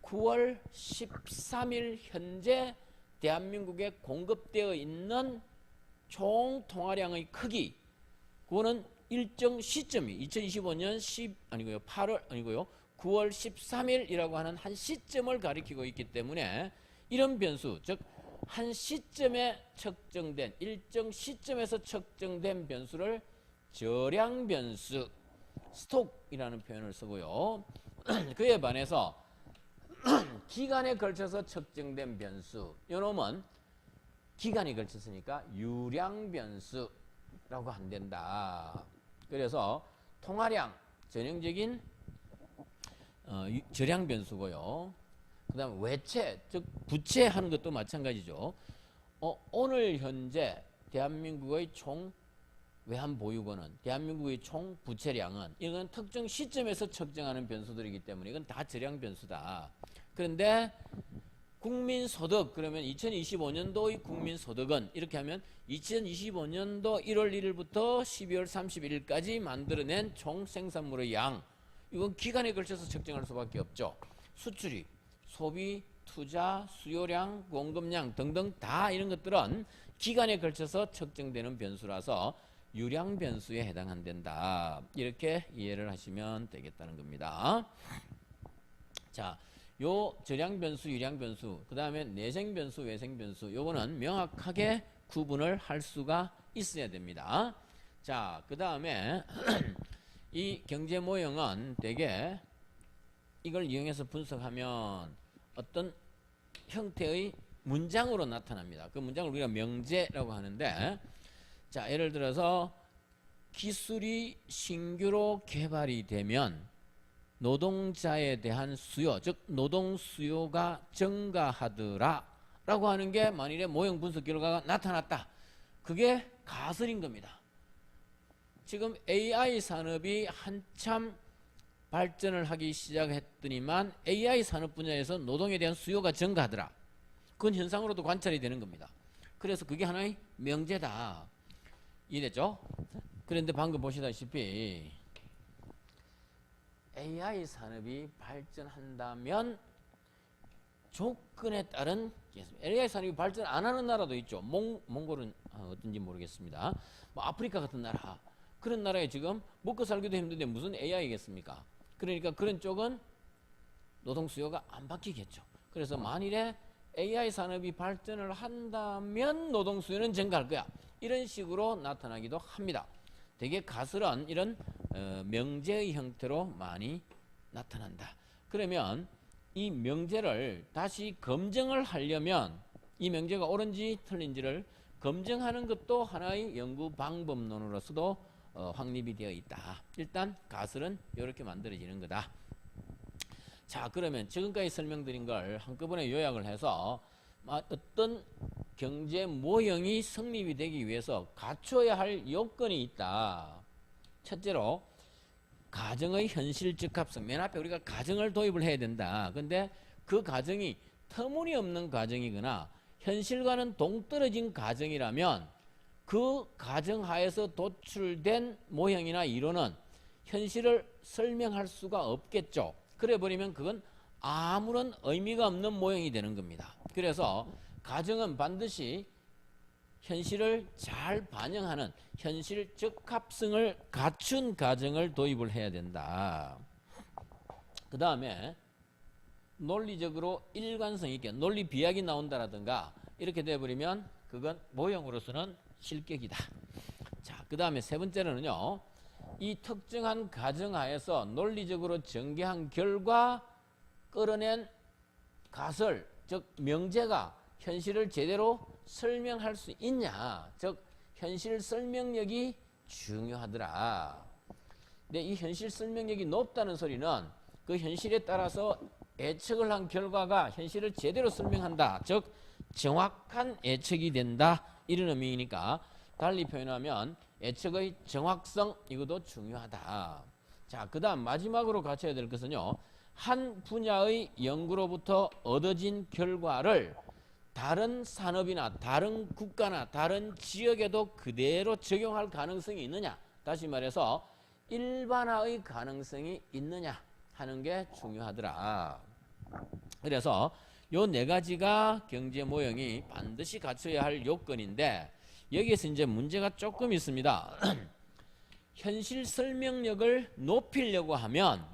9월 13일 현재 대한민국에 공급되어 있는 총 통화량의 크기 그거는 일정 시점이 2025년 9월 13일이라고 하는 한 시점을 가리키고 있기 때문에 이런 변수 즉 한 시점에 측정된 일정 시점에서 측정된 변수를 저량 변수 스톡이라는 표현을 쓰고요. 그에 반해서 기간에 걸쳐서 측정된 변수 요놈은 기간이 걸쳤으니까 유량 변수라고 안 된다. 그래서 통화량 전형적인 저량 변수고요. 그 다음 외채 즉 부채 하는 것도 마찬가지죠. 오늘 현재 대한민국의 총 외환보유고는 대한민국의 총 부채량은 이건 특정 시점에서 측정하는 변수들이기 때문에 이건 다 저량 변수다. 그런데 국민소득 그러면 2025년도의 국민소득은 이렇게 하면 2025년도 1월 1일부터 12월 31일까지 만들어낸 총 생산물의 양 이건 기간에 걸쳐서 측정할 수밖에 없죠. 수출입, 소비, 투자, 수요량, 공급량 등등 다 이런 것들은 기간에 걸쳐서 측정되는 변수라서 유량 변수에 해당한다. 이렇게 이해를 하시면 되겠다는 겁니다. 자, 요 저량 변수, 유량 변수, 그 다음에 내생 변수, 외생 변수 요거는 명확하게 구분을 할 수가 있어야 됩니다. 자, 그 다음에 이 경제 모형은 대개 이걸 이용해서 분석하면 어떤 형태의 문장으로 나타납니다. 그 문장을 우리가 명제라고 하는데, 자, 예를 들어서 기술이 신규로 개발이 되면 노동자에 대한 수요, 즉 노동 수요가 증가하더라 라고 하는 게 만일에 모형 분석 결과가 나타났다. 그게 가설인 겁니다. 지금 AI 산업이 한참 발전을 하기 시작했더니만 AI 산업 분야에서 노동에 대한 수요가 증가하더라. 그건 현상으로도 관찰이 되는 겁니다. 그래서 그게 하나의 명제다. 이해됐죠? 그런데 방금 보시다시피 AI 산업이 발전한다면 조건에 따른 AI 산업이 발전 안 하는 나라도 있죠. 몽골은 어떤지 모르겠습니다. 뭐 아프리카 같은 나라, 그런 나라에 지금 먹고 살기도 힘든데 무슨 AI겠습니까? 그러니까 그런 쪽은 노동 수요가 안 바뀌겠죠. 그래서 만일에 AI 산업이 발전을 한다면 노동 수요는 증가할 거야. 이런 식으로 나타나기도 합니다. 되게 가설은 이런 명제의 형태로 많이 나타난다. 그러면 이 명제를 다시 검증을 하려면 이 명제가 옳은지 틀린지를 검증하는 것도 하나의 연구 방법론으로서도 확립이 되어 있다. 일단 가설은 이렇게 만들어지는 거다. 자, 그러면 지금까지 설명드린 걸 한꺼번에 요약을 해서 어떤 경제 모형이 성립이 되기 위해서 갖춰야 할 요건이 있다. 첫째로 가정의 현실 적합성. 맨 앞에 우리가 가정을 도입을 해야 된다. 근데 그 가정이 터무니없는 가정이거나 현실과는 동떨어진 가정이라면 그 가정 하에서 도출된 모형이나 이론은 현실을 설명할 수가 없겠죠. 그래 버리면 그건 아무런 의미가 없는 모형이 되는 겁니다. 그래서 가정은 반드시 현실을 잘 반영하는 현실 적합성을 갖춘 가정을 도입을 해야 된다. 그 다음에 논리적으로 일관성 있게 논리 비약이 나온다라든가 이렇게 돼버리면 그건 모형으로서는 실격이다. 자, 그 다음에 세 번째로는요, 이 특정한 가정하에서 논리적으로 전개한 결과 끌어낸 가설, 즉 명제가 현실을 제대로 설명할 수 있냐, 즉 현실 설명력이 중요하더라. 근데 이 현실 설명력이 높다는 소리는 그 현실에 따라서 예측을 한 결과가 현실을 제대로 설명한다, 즉 정확한 예측이 된다, 이런 의미이니까 달리 표현하면 예측의 정확성, 이것도 중요하다. 자, 그 다음 마지막으로 갖춰야 될 것은요, 한 분야의 연구로부터 얻어진 결과를 다른 산업이나 다른 국가나 다른 지역에도 그대로 적용할 가능성이 있느냐, 다시 말해서 일반화의 가능성이 있느냐 하는 게 중요하더라. 그래서 요 네 가지가 경제 모형이 반드시 갖춰야 할 요건인데, 여기에서 이제 문제가 조금 있습니다. 현실 설명력을 높이려고 하면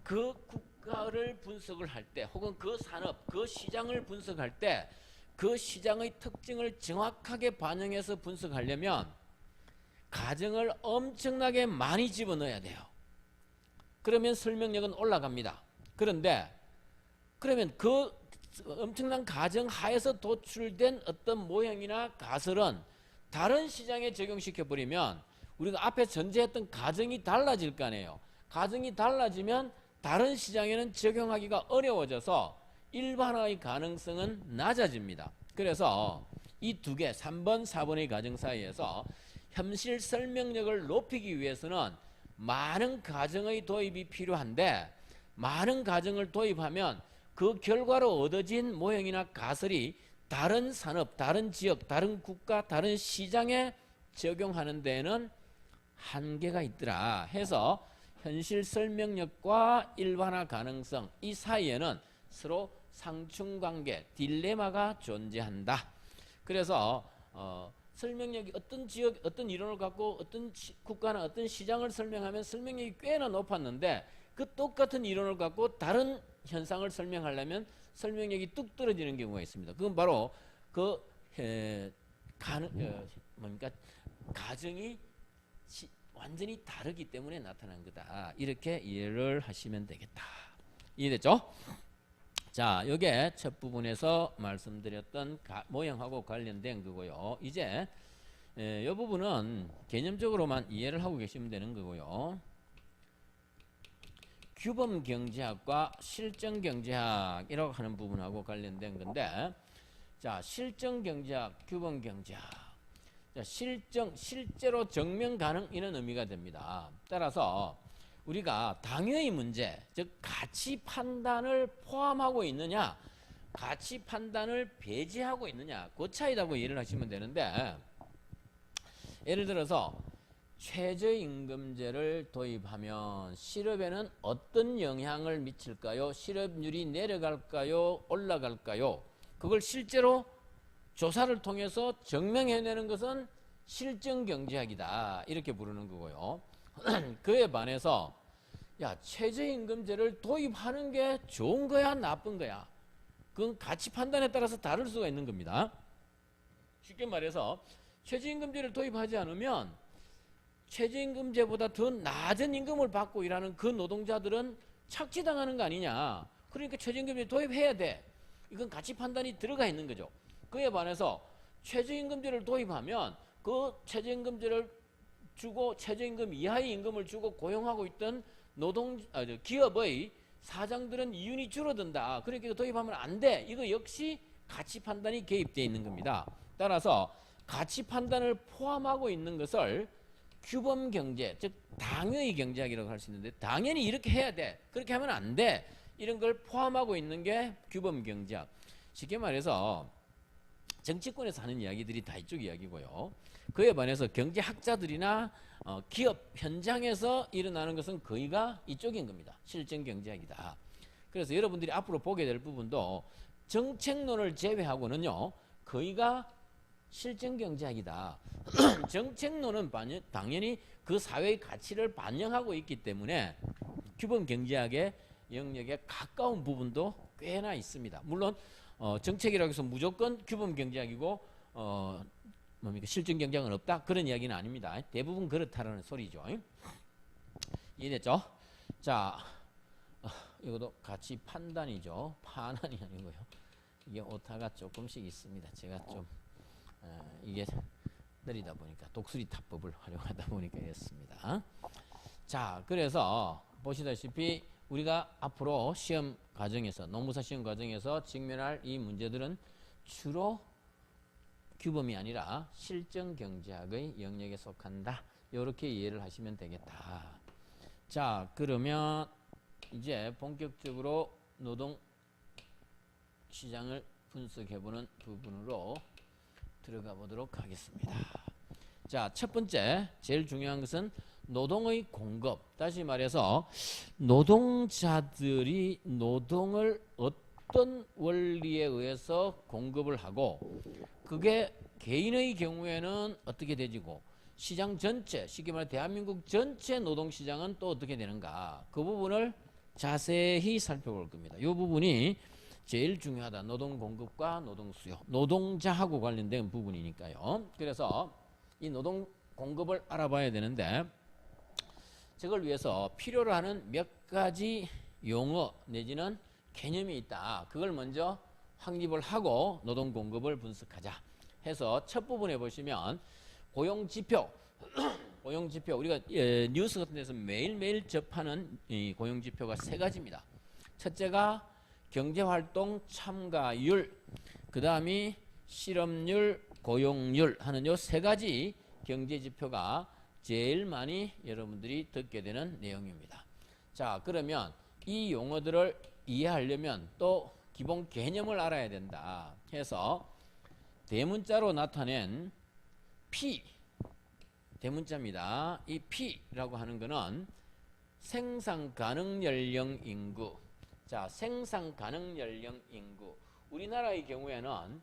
그 국가를 분석을 할 때, 혹은 그 산업, 그 시장을 분석할 때 그 시장의 특징을 정확하게 반영해서 분석하려면 가정을 엄청나게 많이 집어넣어야 돼요. 그러면 설명력은 올라갑니다. 그런데 그러면 그 엄청난 가정 하에서 도출된 어떤 모형이나 가설은 다른 시장에 적용시켜 버리면 우리가 앞에 전제했던 가정이 달라질 거 아니에요. 가정이 달라지면 다른 시장에는 적용하기가 어려워져서 일반화의 가능성은 낮아집니다. 그래서 이 두 개, 3번, 4번의 가정 사이에서 현실 설명력을 높이기 위해서는 많은 가정의 도입이 필요한데, 많은 가정을 도입하면 그 결과로 얻어진 모형이나 가설이 다른 산업, 다른 지역, 다른 국가, 다른 시장에 적용하는 데에는 한계가 있더라 해서 현실 설명력과 일반화 가능성, 이 사이에는 서로 상충관계, 딜레마가 존재한다. 그래서 설명력이 어떤 지역, 어떤 이론을 갖고 어떤 국가나 어떤 시장을 설명하면 설명력이 꽤나 높았는데, 그 똑같은 이론을 갖고 다른 현상을 설명하려면 설명력이 뚝 떨어지는 경우가 있습니다. 그건 바로 그 가정이 완전히 다르기 때문에 나타난 거다. 이렇게 이해를 하시면 되겠다. 이해됐죠? 자, 요게 첫 부분에서 말씀드렸던 모형하고 관련된 거고요. 이제 이 부분은 개념적으로만 이해를 하고 계시면 되는 거고요. 규범 경제학과 실정 경제학이라고 하는 부분하고 관련된 건데, 자, 실정 경제학, 규범 경제학. 자, 실제로 증명 가능 이런 의미가 됩니다. 따라서 우리가 당위의 문제, 즉 가치 판단을 포함하고 있느냐, 가치 판단을 배제하고 있느냐, 그 차이라고 이해를 하시면 되는데, 예를 들어서 최저임금제를 도입하면 실업에는 어떤 영향을 미칠까요? 실업률이 내려갈까요? 올라갈까요? 그걸 실제로 조사를 통해서 증명해내는 것은 실정경제학이다. 이렇게 부르는 거고요. 그에 반해서 야, 최저임금제를 도입하는 게 좋은 거야? 나쁜 거야? 그건 가치 판단에 따라서 다를 수가 있는 겁니다. 쉽게 말해서 최저임금제를 도입하지 않으면 최저임금제보다 더 낮은 임금을 받고 일하는 그 노동자들은 착취당하는 거 아니냐. 그러니까 최저임금제 도입해야 돼. 이건 가치 판단이 들어가 있는 거죠. 그에 반해서 최저임금제를 도입하면 그 최저임금제를 주고 최저임금 이하의 임금을 주고 고용하고 있던 기업의 사장들은 이윤이 줄어든다. 그러니까 이거 도입하면 안 돼. 이거 역시 가치 판단이 개입되어 있는 겁니다. 따라서 가치 판단을 포함하고 있는 것을 규범 경제, 즉 당위의 경제학이라고 할 수 있는데, 당연히 이렇게 해야 돼, 그렇게 하면 안 돼, 이런 걸 포함하고 있는 게 규범 경제학. 쉽게 말해서 정치권에서 하는 이야기들이 다 이쪽 이야기고요. 그에 반해서 경제학자들이나 기업 현장에서 일어나는 것은 거의가 이쪽인 겁니다. 실정 경제학이다. 그래서 여러분들이 앞으로 보게 될 부분도 정책론을 제외하고는요, 거의가 실정 경제학이다. 정책론은 당연히 그 사회의 가치를 반영하고 있기 때문에 규범 경제학의 영역에 가까운 부분도 꽤나 있습니다. 물론 정책이라고 해서 무조건 규범 경제학이고 실정 경제학은 없다, 그런 이야기는 아닙니다. 대부분 그렇다는 소리죠. 이해됐죠? 자, 이것도 가치 판단이죠. 판단이 아니고요. 이게 오타가 조금씩 있습니다. 제가 좀 이게 느리다 보니까 독수리 타법을 활용하다 보니까 이렇습니다. 자, 그래서 보시다시피 우리가 앞으로 시험 과정에서, 농무사 시험 과정에서 직면할 이 문제들은 주로 규범이 아니라 실정 경제학의 영역에 속한다. 이렇게 이해를 하시면 되겠다. 자, 그러면 이제 본격적으로 노동 시장을 분석해보는 부분으로 들어가 보도록 하겠습니다. 자, 첫 번째 제일 중요한 것은 노동의 공급. 다시 말해서 노동자들이 노동을 어떤 원리에 의해서 공급을 하고, 그게 개인의 경우에는 어떻게 되지고 시장 전체, 쉽게 말해 대한민국 전체 노동시장은 또 어떻게 되는가, 그 부분을 자세히 살펴볼 겁니다. 이 부분이 제일 중요하다. 노동 공급과 노동 수요, 노동자하고 관련된 부분이니까요. 그래서 이 노동 공급을 알아봐야 되는데, 저걸 위해서 필요로 하는 몇 가지 용어 내지는 개념이 있다. 그걸 먼저 확립을 하고 노동 공급을 분석하자 해서 첫 부분에 보시면 고용지표 고용지표, 우리가 뉴스 같은 데서 매일매일 접하는 이 고용지표가 세 가지입니다. 첫째가 경제활동 참가율, 그 다음이 실업률, 고용률 하는 요 세 가지 경제지표가 제일 많이 여러분들이 듣게 되는 내용입니다. 자, 그러면 이 용어들을 이해하려면 또 기본 개념을 알아야 된다 해서 대문자로 나타낸 P, 대문자입니다. 이 P라고 하는 거는 생산 가능 연령 인구. 자, 생산 가능 연령 인구. 우리나라의 경우에는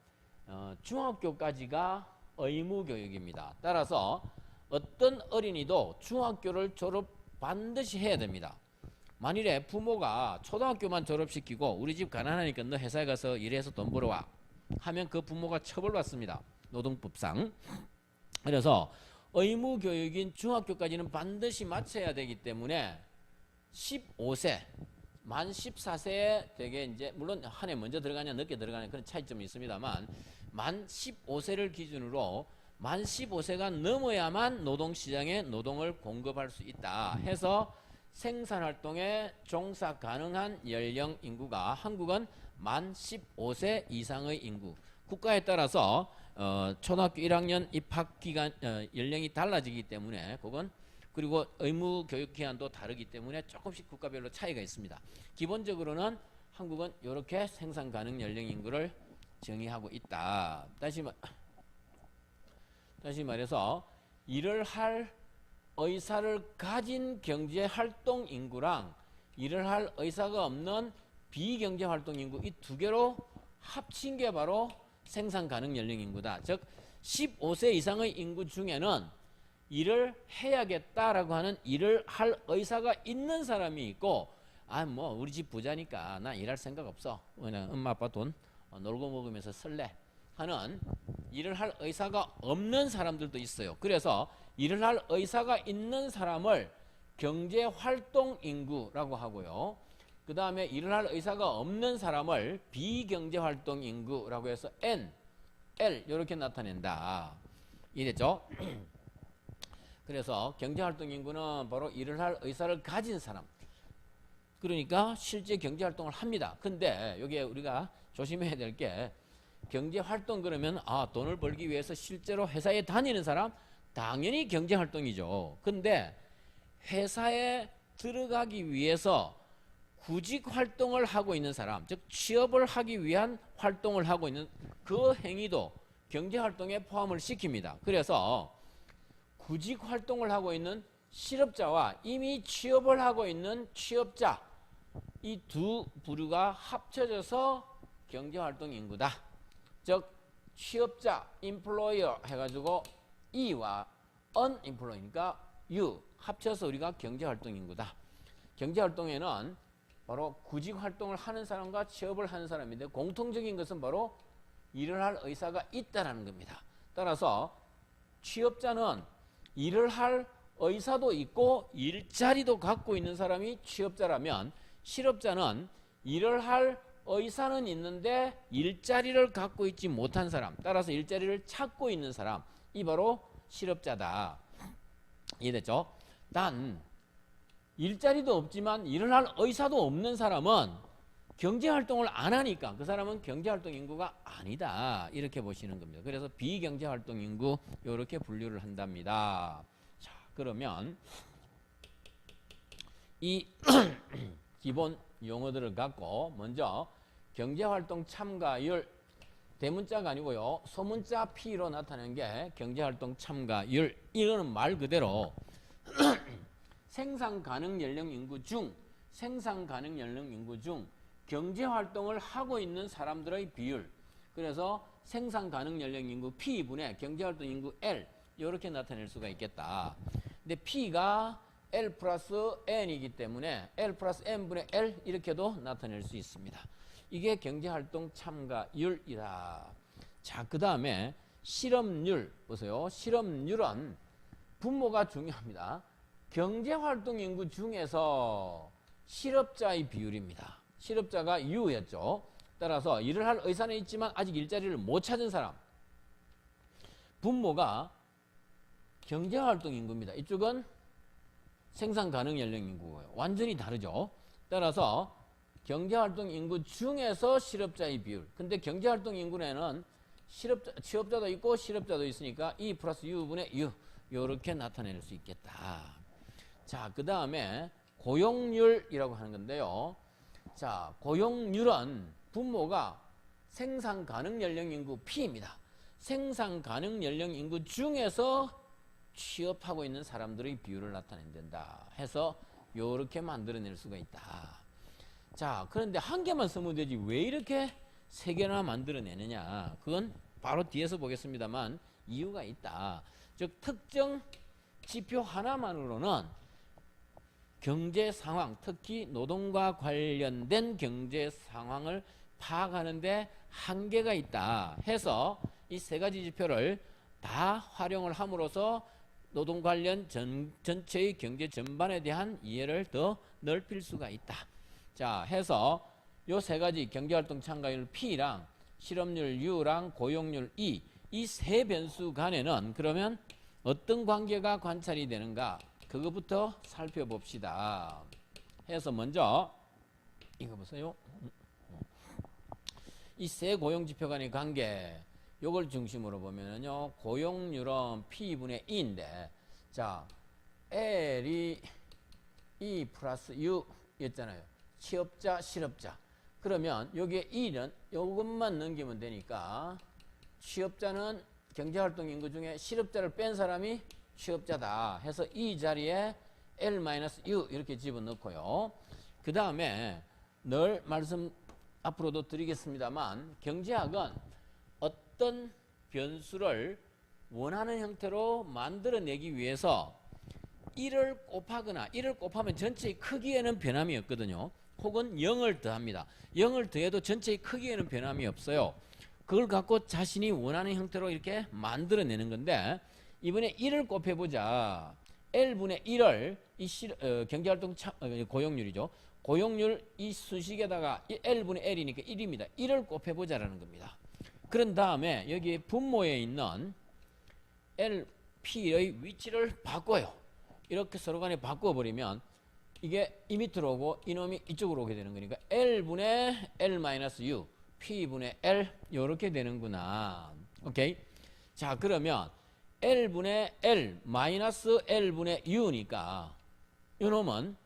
중학교까지가 의무 교육입니다. 따라서 어떤 어린이도 중학교를 졸업 반드시 해야 됩니다. 만일에 부모가 초등학교만 졸업시키고 우리 집 가난하니까 너 회사에 가서 일해서 돈 벌어와 하면 그 부모가 처벌받습니다. 노동법상. 그래서 의무 교육인 중학교까지는 반드시 마쳐야 되기 때문에 15세, 만 14세에 되게 이제 물론 한 해 먼저 들어가냐 늦게 들어가냐 그런 차이점이 있습니다만 만 15세를 기준으로 만 15세가 넘어야만 노동시장에 노동을 공급할 수 있다 해서 생산활동에 종사 가능한 연령 인구가 한국은 만 15세 이상의 인구, 국가에 따라서 초등학교 1학년 입학 기간 연령이 달라지기 때문에 그건 그리고 의무 교육 기한도 다르기 때문에 조금씩 국가별로 차이가 있습니다. 기본적으로는 한국은 이렇게 생산 가능 연령 인구를 정의하고 있다. 다시 말해서 일을 할 의사를 가진 경제 활동 인구랑 일을 할 의사가 없는 비경제 활동 인구 이 두 개로 합친 게 바로 생산 가능 연령 인구다. 즉 15세 이상의 인구 중에는 일을 해야겠다라고 하는 일을 할 의사가 있는 사람이 있고 뭐 우리 집 부자니까 나 일할 생각 없어. 그냥 엄마 아빠 돈 놀고 먹으면서 설레 하는 일을 할 의사가 없는 사람들도 있어요. 그래서 일을 할 의사가 있는 사람을 경제활동 인구라고 하고요. 그 다음에 일을 할 의사가 없는 사람을 비경제활동 인구라고 해서 N, L 이렇게 나타낸다. 이해됐죠? 그래서 경제활동 인구는 바로 일을 할 의사를 가진 사람. 그러니까 실제 경제활동을 합니다. 근데 여기에 우리가 조심해야 될 게 경제활동 그러면 돈을 벌기 위해서 실제로 회사에 다니는 사람 당연히 경제활동이죠. 근데 회사에 들어가기 위해서 구직활동을 하고 있는 사람, 즉 취업을 하기 위한 활동을 하고 있는 그 행위도 경제활동에 포함을 시킵니다. 그래서 구직활동을 하고 있는 실업자와 이미 취업을 하고 있는 취업자 이 두 부류가 합쳐져서 경제활동 인구다. 즉 취업자, employer 해가지고 E와 unemployed니까 U 합쳐서 우리가 경제활동 인구다. 경제활동에는 바로 구직활동을 하는 사람과 취업을 하는 사람인데 공통적인 것은 바로 일을 할 의사가 있다라는 겁니다. 따라서 취업자는 일을 할 의사도 있고 일자리도 갖고 있는 사람이 취업자라면 실업자는 일을 할 의사는 있는데 일자리를 갖고 있지 못한 사람, 따라서 일자리를 찾고 있는 사람, 이 바로 실업자다. 이해됐죠? 단 일자리도 없지만 일을 할 의사도 없는 사람은 경제활동을 안 하니까 그 사람은 경제활동 인구가 아니다. 이렇게 보시는 겁니다. 그래서 비경제활동 인구 이렇게 분류를 한답니다. 자, 그러면 이 기본 용어들을 갖고 먼저 경제활동 참가율 대문자가 아니고요. 소문자 P로 나타낸 게 경제활동 참가율. 이거는 말 그대로 생산 가능 연령 인구 중 경제활동을 하고 있는 사람들의 비율. 그래서 생산 가능 연령 인구 P분의 경제활동 인구 L 이렇게 나타낼 수가 있겠다. 근데 P가 L 플러스 N이기 때문에 L 플러스 N분의 L 이렇게도 나타낼 수 있습니다. 이게 경제활동 참가율이다. 자, 그 다음에 실업률 보세요. 실업률은 분모가 중요합니다. 경제활동 인구 중에서 실업자의 비율입니다. 실업자가 U였죠. 따라서 일을 할 의사는 있지만 아직 일자리를 못 찾은 사람. 분모가 경제활동 인구입니다. 이쪽은 생산 가능 연령 인구고요. 완전히 다르죠. 따라서 경제활동 인구 중에서 실업자의 비율. 근데 경제활동 인구에는 취업자도 있고 실업자도 있으니까 E 플러스 U분의 U 이렇게 나타낼 수 있겠다. 자, 그 다음에 고용률이라고 하는 건데요. 자, 고용률은 분모가 생산 가능 연령 인구 P입니다. 생산 가능 연령 인구 중에서 취업하고 있는 사람들의 비율을 나타낸다 해서 이렇게 만들어낼 수가 있다. 자, 그런데 한 개만 쓰면 되지 왜 이렇게 세 개나 만들어내느냐. 그건 바로 뒤에서 보겠습니다만 이유가 있다. 즉 특정 지표 하나만으로는 경제 상황, 특히 노동과 관련된 경제 상황을 파악하는데 한계가 있다 해서 이 세 가지 지표를 다 활용을 함으로써 노동 관련 전체의 경제 전반에 대한 이해를 더 넓힐 수가 있다. 자, 해서 요 세 가지 경제활동 참가율 P랑 실업률 U랑 고용률 E, 이 세 변수 간에는 그러면 어떤 관계가 관찰이 되는가, 그것부터 살펴봅시다. 해서 먼저 이거 보세요. 이 세 고용지표 간의 관계, 요걸 중심으로 보면은요, 고용률은 P분의 E인데, 자, L이 E 플러스 U 였잖아요. 취업자, 실업자. 그러면 여기에 E는 요것만 넘기면 되니까, 취업자는 경제활동 인구 중에 실업자를 뺀 사람이 취업자다 해서 이 자리에 L-U 이렇게 집어넣고요. 그 다음에 늘 말씀 앞으로도 드리겠습니다만, 경제학은 어떤 변수를 원하는 형태로 만들어내기 위해서 1을 곱하거나 1을 곱하면 전체의 크기에는 변함이 없거든요. 혹은 0을 더합니다. 0을 더해도 전체의 크기에는 변함이 없어요. 그걸 갖고 자신이 원하는 형태로 이렇게 만들어내는 건데, 이번에 1을 곱해보자. L분의 1을 이 경제활동 고용률이죠. 고용률 이 수식에다가 L분의 L이니까 1입니다. 1을 곱해보자라는 겁니다. 그런 다음에 여기 분모에 있는 LP의 위치를 바꿔요. 이렇게 서로 간에 바꿔버리면 이게 이 밑으로 오고 이놈이 이쪽으로 오게 되는 거니까 L분의 L-U, P분의 L 이렇게 되는구나. 오케이? 자, 그러면 L분의 L 마이너스 L분의 U니까 이놈은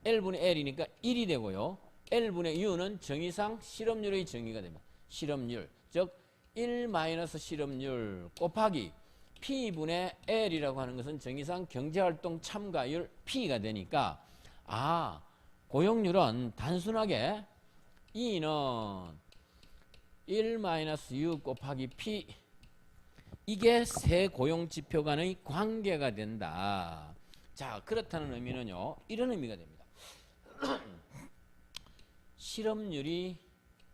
L분의 L이니까 1이 되고요. L분의 U는 정의상 실업률의 정의가 됩니다. 실업률, 즉 1 마이너스 실업률 곱하기 P분의 L이라고 하는 것은 정의상 경제활동 참가율 P가 되니까, 아, 고용률은 단순하게 E는 1 마이너스 U 곱하기 P, 이게 세 고용지표 간의 관계가 된다. 자, 그렇다는 의미는요, 이런 의미가 됩니다. 실업률이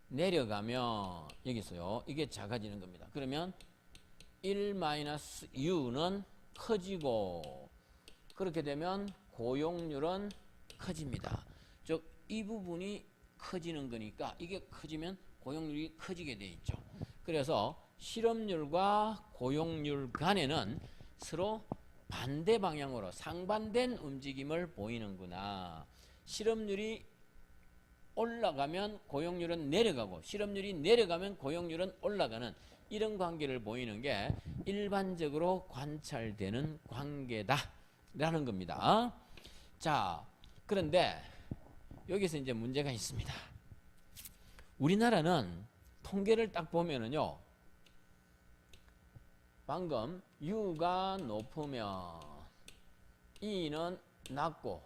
내려가면 여기 있어요. 이게 작아지는 겁니다. 그러면 1-U는 커지고, 그렇게 되면 고용률은 커집니다. 즉, 이 부분이 커지는 거니까 이게 커지면 고용률이 커지게 돼 있죠. 그래서 실업률과 고용률 간에는 서로 반대 방향으로 상반된 움직임을 보이는구나. 실업률이 올라가면 고용률은 내려가고, 실업률이 내려가면 고용률은 올라가는 이런 관계를 보이는 게 일반적으로 관찰되는 관계다라는 겁니다. 자, 그런데 여기서 이제 문제가 있습니다. 우리나라는 통계를 딱 보면은요, 방금 U가 높으면 E는 낮고,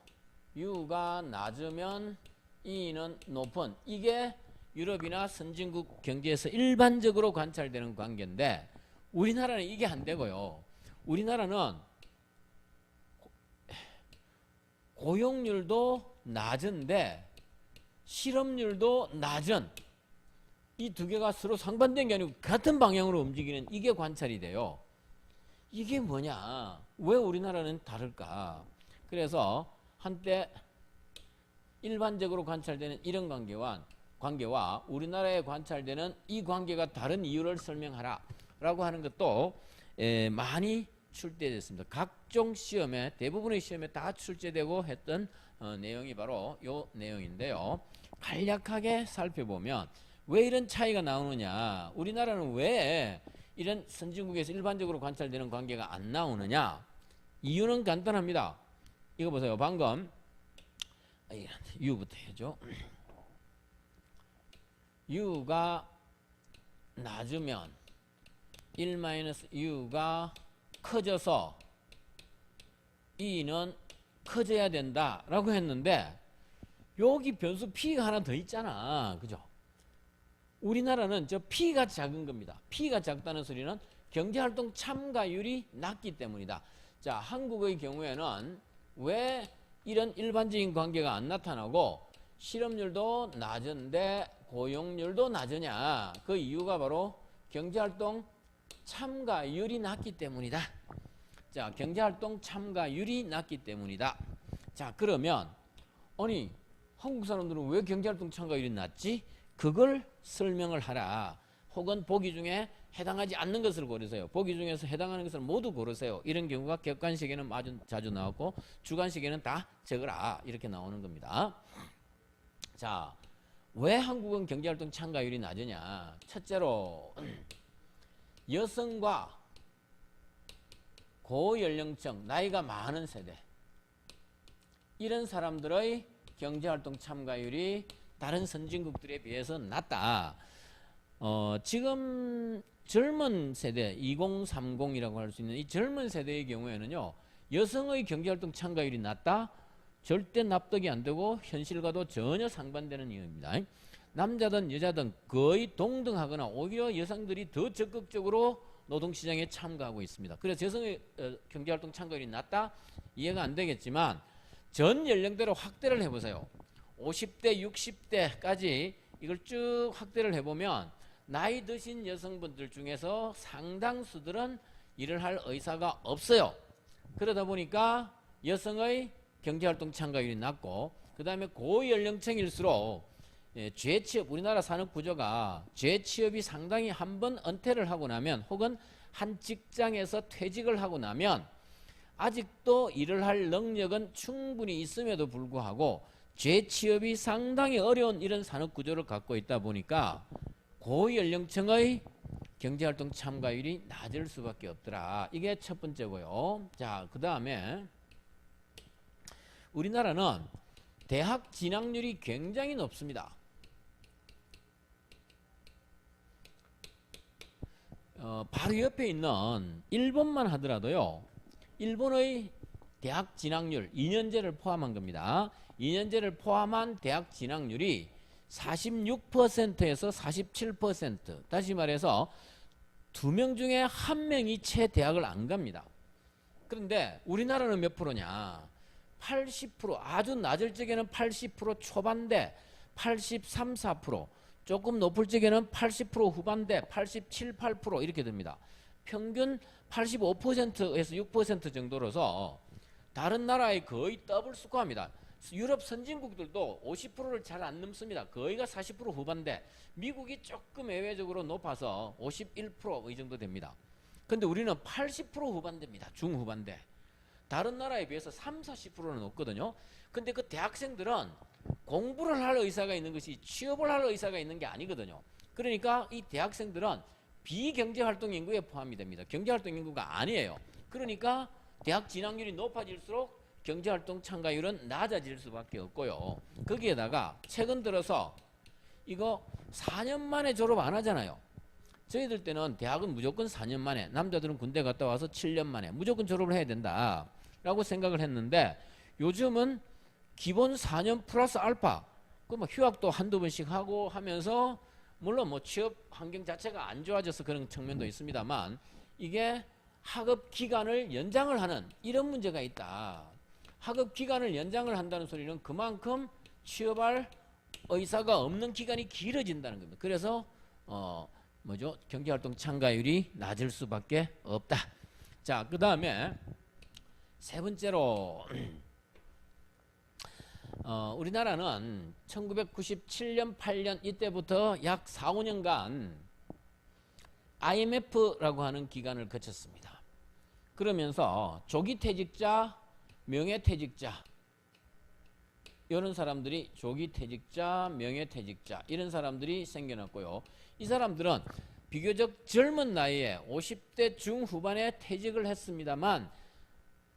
U가 낮으면 E는 높은, 이게 유럽이나 선진국 경제에서 일반적으로 관찰되는 관계인데, 우리나라는 이게 안 되고요. 우리나라는 고용률도 낮은데 실업률도 낮은, 이 두 개가 서로 상반된 게 아니고 같은 방향으로 움직이는, 이게 관찰이 돼요. 이게 뭐냐? 왜 우리나라는 다를까? 그래서 한때 일반적으로 관찰되는 이런 관계와 우리나라에 관찰되는 이 관계가 다른 이유를 설명하라 라고 하는 것도 많이 출제됐습니다. 각종 시험에, 대부분의 시험에 다 출제되고 했던 내용이 바로 이 내용인데요. 간략하게 살펴보면 왜 이런 차이가 나오느냐, 우리나라는 왜 이런 선진국에서 일반적으로 관찰되는 관계가 안 나오느냐, 이유는 간단합니다. 이거 보세요. 방금 U부터 해줘. U가 낮으면 1-U가 커져서 E는 커져야 된다라고 했는데, 여기 변수 P가 하나 더 있잖아. 그죠? 우리나라는 저 P가 작은 겁니다. P가 작다는 소리는 경제활동 참가율이 낮기 때문이다. 자, 한국의 경우에는 왜 이런 일반적인 관계가 안 나타나고 실업률도 낮은데 고용률도 낮으냐? 그 이유가 바로 경제활동 참가율이 낮기 때문이다. 자, 경제활동 참가율이 낮기 때문이다. 자, 그러면 아니 한국 사람들은 왜 경제활동 참가율이 낮지? 그걸 설명을 하라. 혹은 보기 중에 해당하지 않는 것을 고르세요. 보기 중에서 해당하는 것을 모두 고르세요. 이런 경우가 객관식에는 아주 자주 나왔고 주관식에는 다 적으라 이렇게 나오는 겁니다. 자, 왜 한국은 경제활동 참가율이 낮으냐? 첫째로 여성과 고연령층, 나이가 많은 세대 이런 사람들의 경제활동 참가율이 다른 선진국들에 비해서 낮다. 지금 젊은 세대 2030이라고 할 수 있는 이 젊은 세대의 경우에는요, 여성의 경제활동 참가율이 낮다? 절대 납득이 안 되고 현실과도 전혀 상반되는 이유입니다. 남자든 여자든 거의 동등하거나 오히려 여성들이 더 적극적으로 노동시장에 참가하고 있습니다. 그래서 여성의 경제활동 참가율이 낮다? 이해가 안 되겠지만 전 연령대로 확대를 해보세요. 50대, 60대까지 이걸 쭉 확대를 해보면 나이 드신 여성분들 중에서 상당수들은 일을 할 의사가 없어요. 그러다 보니까 여성의 경제활동 참가율이 낮고 그 다음에 고연령층일수록 재취업, 우리나라 산업구조가 재취업이 상당히 한번 은퇴를 하고 나면 혹은 한 직장에서 퇴직을 하고 나면 아직도 일을 할 능력은 충분히 있음에도 불구하고 재취업이 상당히 어려운 이런 산업구조를 갖고 있다 보니까 고연령층의 경제활동 참가율이 낮을 수밖에 없더라. 이게 첫 번째고요. 자, 그 다음에 우리나라는 대학 진학률이 굉장히 높습니다. 바로 옆에 있는 일본만 하더라도요. 일본의 대학 진학률 2년제를 포함한 겁니다. 2년제를 포함한 대학 진학률이 46%에서 47%. 다시 말해서 2명 중에 1명이 채 대학을 안 갑니다. 그런데 우리나라는 몇 프로냐? 80%, 아주 낮을 적에는 80% 초반대, 83, 4%, 조금 높을 적에는 80% 후반대, 87, 8% 이렇게 됩니다. 평균 85%에서 6% 정도로서 다른 나라의 거의 더블 스코어입니다. 유럽 선진국들도 50%를 잘 안 넘습니다. 거의가 40% 후반대, 미국이 조금 예외적으로 높아서 51% 이 정도 됩니다. 근데 우리는 80% 후반대입니다. 중후반대. 다른 나라에 비해서 3, 40%는 높거든요. 근데 그 대학생들은 공부를 할 의사가 있는 것이 취업을 할 의사가 있는 게 아니거든요. 그러니까 이 대학생들은 비경제활동 인구에 포함이 됩니다. 경제활동 인구가 아니에요. 그러니까 대학 진학률이 높아질수록 경제활동 참가율은 낮아질 수밖에 없고요. 거기에다가 최근 들어서 이거 4년 만에 졸업 안 하잖아요. 저희들 때는 대학은 무조건 4년 만에, 남자들은 군대 갔다 와서 7년 만에 무조건 졸업을 해야 된다 라고 생각을 했는데 요즘은 기본 4년 플러스 알파, 그 뭐 휴학도 한두 번씩 하고 하면서 물론 뭐 취업 환경 자체가 안 좋아져서 그런 측면도 있습니다만 이게 학업 기간을 연장을 하는 이런 문제가 있다. 학업 기간을 연장을 한다는 소리는 그만큼 취업할 의사가 없는 기간이 길어진다는 겁니다. 그래서 경제활동 참가율이 낮을 수밖에 없다. 자, 그 다음에 세 번째로 우리나라는 1997년 8년 이때부터 약 4, 5년간 IMF라고 하는 기간을 거쳤습니다. 그러면서 조기퇴직자, 명예퇴직자 이런 사람들이 조기퇴직자, 명예퇴직자 이런 사람들이 생겨났고요. 이 사람들은 비교적 젊은 나이에 50대 중후반에 퇴직을 했습니다만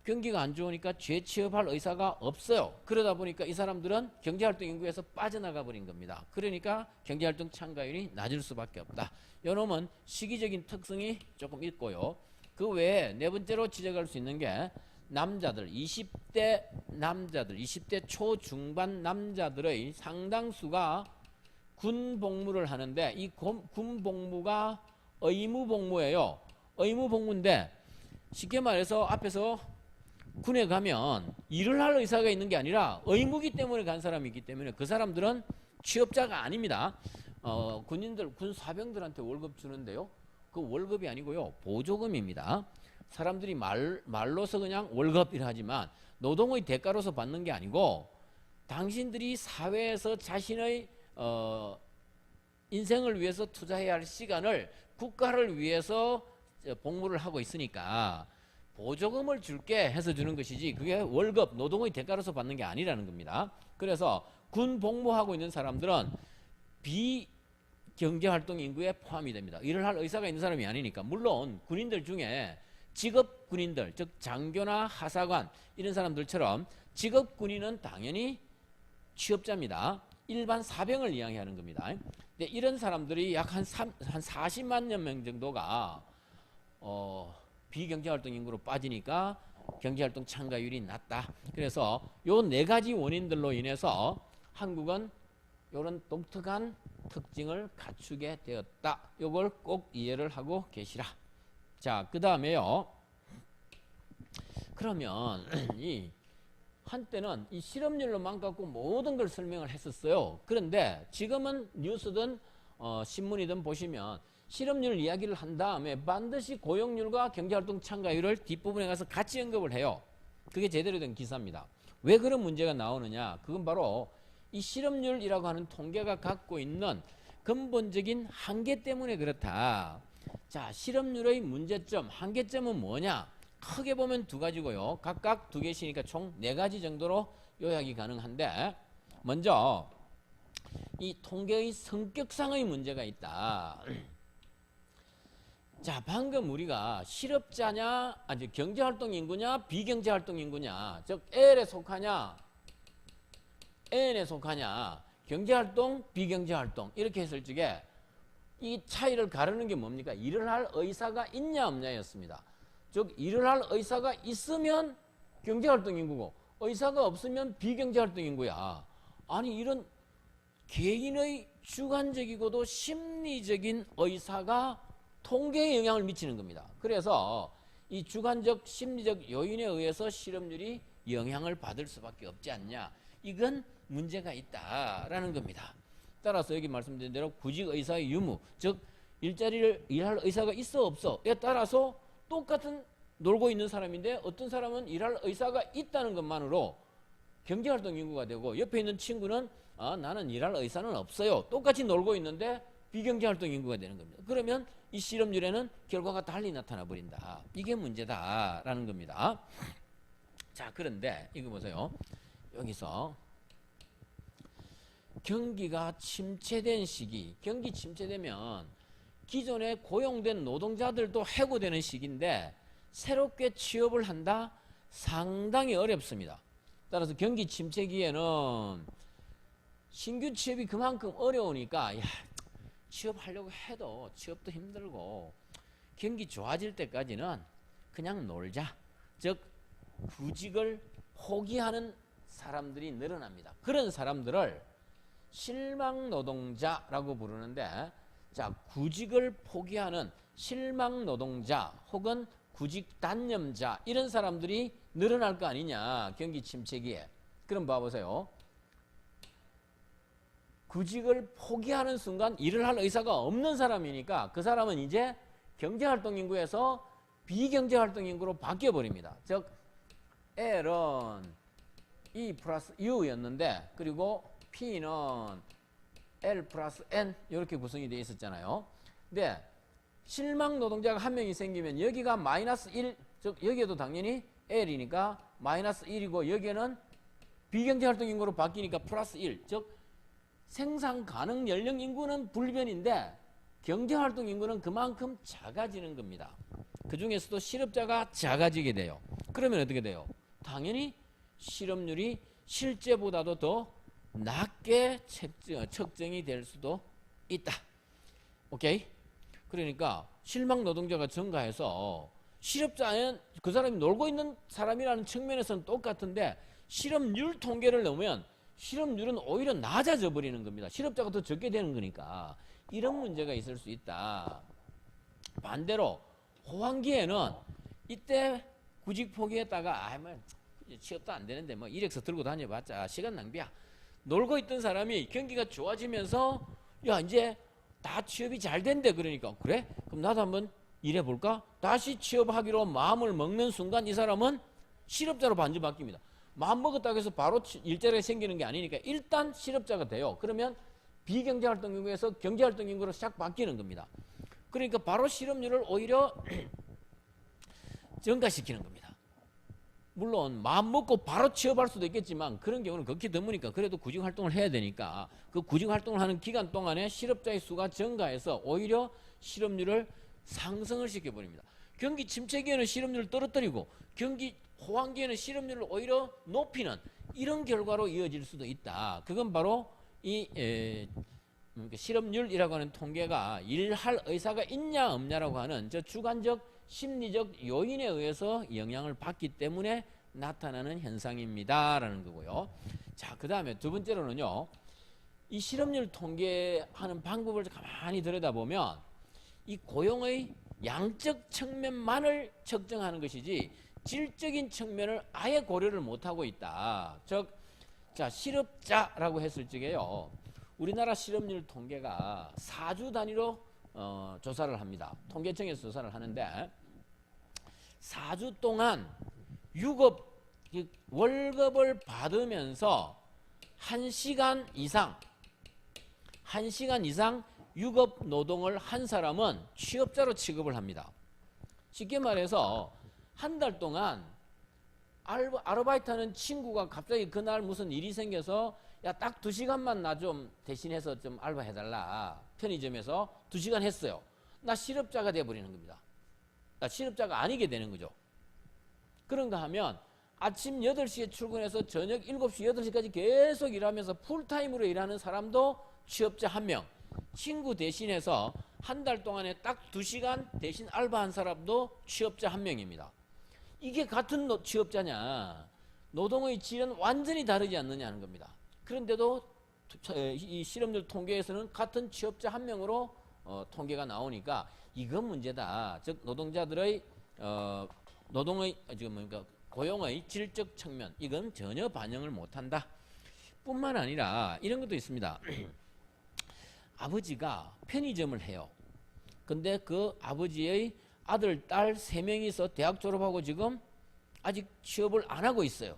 경기가 안 좋으니까 재취업할 의사가 없어요. 그러다 보니까 이 사람들은 경제활동 인구에서 빠져나가 버린 겁니다. 그러니까 경제활동 참가율이 낮을 수밖에 없다. 이놈은 시기적인 특성이 조금 있고요. 그 외에 네 번째로 지적할 수 있는 게 남자들, 20대 남자들, 20대 초중반 남자들의 상당수가 군 복무를 하는데 이 군 복무가 의무 복무예요. 의무 복무인데 쉽게 말해서 앞에서 군에 가면 일을 할 의사가 있는 게 아니라 의무기 때문에 간 사람이 있기 때문에 그 사람들은 취업자가 아닙니다. 군인들, 군 사병들한테 월급 주는데요. 그 월급이 아니고요. 보조금입니다. 사람들이 말로서 그냥 월급이라 하지만 노동의 대가로서 받는 게 아니고 당신들이 사회에서 자신의 인생을 위해서 투자해야 할 시간을 국가를 위해서 복무를 하고 있으니까 보조금을 줄게 해서 주는 것이지 그게 월급 노동의 대가로서 받는 게 아니라는 겁니다. 그래서 군 복무하고 있는 사람들은 비경제활동 인구에 포함이 됩니다. 일을 할 의사가 있는 사람이 아니니까. 물론 군인들 중에 직업 군인들, 즉 장교나 하사관 이런 사람들처럼 직업 군인은 당연히 취업자입니다. 일반 사병을 이야기하는 겁니다. 근데 이런 사람들이 약 한 40만 명 정도가 비경제활동 인구로 빠지니까 경제활동 참가율이 낮다. 그래서 요 네 가지 원인들로 인해서 한국은 이런 독특한 특징을 갖추게 되었다. 요걸 꼭 이해를 하고 계시라. 자, 그 다음에요. 그러면 이 한때는 이 실업률로만 갖고 모든 걸 설명을 했었어요. 그런데 지금은 뉴스든 신문이든 보시면 실업률 이야기를 한 다음에 반드시 고용률과 경제활동 참가율을 뒷부분에 가서 같이 언급을 해요. 그게 제대로 된 기사입니다. 왜 그런 문제가 나오느냐? 그건 바로 이 실업률이라고 하는 통계가 갖고 있는 근본적인 한계 때문에 그렇다. 자, 실업률의 문제점, 한계점은 뭐냐? 크게 보면 두 가지고요. 각각 두 개씩이니까 총 네 가지 정도로 요약이 가능한데, 먼저 이 통계의 성격상의 문제가 있다. 자, 방금 우리가 실업자냐, 아니 경제활동 인구냐, 비경제활동 인구냐, 즉 L에 속하냐, N에 속하냐, 경제활동, 비경제활동 이렇게 했을 적에 이 차이를 가르는 게 뭡니까? 일을 할 의사가 있냐 없냐였습니다. 즉 일을 할 의사가 있으면 경제활동 인구고 의사가 없으면 비경제활동 인구야. 아니 이런 개인의 주관적이고도 심리적인 의사가 통계에 영향을 미치는 겁니다. 그래서 이 주관적 심리적 요인에 의해서 실업률이 영향을 받을 수밖에 없지 않냐. 이건 문제가 있다라는 겁니다. 따라서 여기 말씀드린 대로 구직 의사의 유무, 즉 일자리를 일할 의사가 있어 없어에 따라서 똑같은 놀고 있는 사람인데 어떤 사람은 일할 의사가 있다는 것만으로 경제활동 인구가 되고 옆에 있는 친구는 나는 일할 의사는 없어요. 똑같이 놀고 있는데 비경제활동 인구가 되는 겁니다. 그러면 이 실업률에는 결과가 달리 나타나 버린다. 이게 문제다라는 겁니다. 자, 그런데 이거 보세요. 여기서 경기가 침체된 시기, 경기 침체되면 기존에 고용된 노동자들도 해고되는 시기인데 새롭게 취업을 한다? 상당히 어렵습니다. 따라서 경기 침체기에는 신규 취업이 그만큼 어려우니까 취업하려고 해도 취업도 힘들고 경기 좋아질 때까지는 그냥 놀자. 즉 구직을 포기하는 사람들이 늘어납니다. 그런 사람들을 실망노동자라고 부르는데, 자, 구직을 포기하는 실망노동자 혹은 구직 단념자 이런 사람들이 늘어날 거 아니냐, 경기 침체기에. 그럼 봐보세요. 구직을 포기하는 순간 일을 할 의사가 없는 사람이니까 그 사람은 이제 경제활동 인구에서 비경제활동 인구로 바뀌어버립니다. 즉 L은 E 플러스 U였는데 그리고 P는 L 플러스 N 이렇게 구성이 되어 있었잖아요. 근데 실망 노동자가 한 명이 생기면 여기가 마이너스 1, 즉 여기에도 당연히 L이니까 마이너스 1이고 여기에는 비경제활동 인구로 바뀌니까 플러스 1, 즉 생산 가능 연령 인구는 불변인데 경제활동 인구는 그만큼 작아지는 겁니다. 그 중에서도 실업자가 작아지게 돼요. 그러면 어떻게 돼요? 당연히 실업률이 실제보다도 더 낮게 측정이 될 수도 있다. 오케이? 그러니까 실망 노동자가 증가해서 실업자는 그 사람이 놀고 있는 사람이라는 측면에서는 똑같은데 실업률 통계를 넣으면 실업률은 오히려 낮아져 버리는 겁니다. 실업자가 더 적게 되는 거니까 이런 문제가 있을 수 있다. 반대로 호황기에는 이때 구직 포기했다가 취업도 안 되는데 뭐 이력서 들고 다녀봤자 시간 낭비야. 놀고 있던 사람이 경기가 좋아지면서 야 이제 다 취업이 잘 된대. 그러니까 그래? 그럼 나도 한번 일해볼까? 다시 취업하기로 마음을 먹는 순간 이 사람은 실업자로 반전 바뀝니다. 마음 먹었다고 해서 바로 일자리가 생기는 게 아니니까 일단 실업자가 돼요. 그러면 비경제활동 인구에서 경제활동 인구로 싹 바뀌는 겁니다. 그러니까 바로 실업률을 오히려 증가시키는 겁니다. 물론 마음 먹고 바로 취업할 수도 있겠지만 그런 경우는 극히 드무니까 그래도 구직활동을 해야 되니까 그 구직활동을 하는 기간 동안에 실업자의 수가 증가해서 오히려 실업률을 상승을 시켜버립니다. 경기 침체기에는 실업률을 떨어뜨리고 경기 호황기에는 실업률을 오히려 높이는 이런 결과로 이어질 수도 있다. 그건 바로 이 실업률이라고 하는 통계가 일할 의사가 있냐 없냐라고 하는 저 주관적 심리적 요인에 의해서 영향을 받기 때문에 나타나는 현상입니다라는 거고요. 자, 그 다음에 두 번째로는요. 이 실업률 통계하는 방법을 가만히 들여다보면 이 고용의 양적 측면만을 측정하는 것이지 질적인 측면을 아예 고려를 못하고 있다. 즉, 자, 실업자라고 했을 적에요. 우리나라 실업률 통계가 4주 단위로 조사를 합니다. 통계청에서 조사를 하는데 4주 동안 월급을 받으면서 1시간 이상 유급 노동을 한 사람은 취업자로 취급을 합니다. 쉽게 말해서 한 달 동안 아르바이트 하는 친구가 갑자기 그날 무슨 일이 생겨서 야, 딱 2시간만 나 좀 대신해서 좀 알바 해달라. 편의점에서 2시간 했어요. 나 실업자가 돼버리는 겁니다. 나 실업자가 아니게 되는 거죠. 그런가 하면 아침 8시에 출근해서 저녁 7시, 8시까지 계속 일하면서 풀타임으로 일하는 사람도 취업자 1명. 친구 대신해서 한 달 동안에 딱 2시간 대신 알바한 사람도 취업자 1명입니다. 이게 같은 취업자냐? 노동의 질은 완전히 다르지 않느냐는 겁니다. 그런데도 이 실업률 통계에서는 같은 취업자 1명으로 통계가 나오니까 이건 문제다. 즉 노동자들의 고용의 질적 측면 이건 전혀 반영을 못한다. 뿐만 아니라 이런 것도 있습니다. 아버지가 편의점을 해요. 근데 그 아버지의 아들, 딸 3명이서 대학 졸업하고 지금 아직 취업을 안 하고 있어요.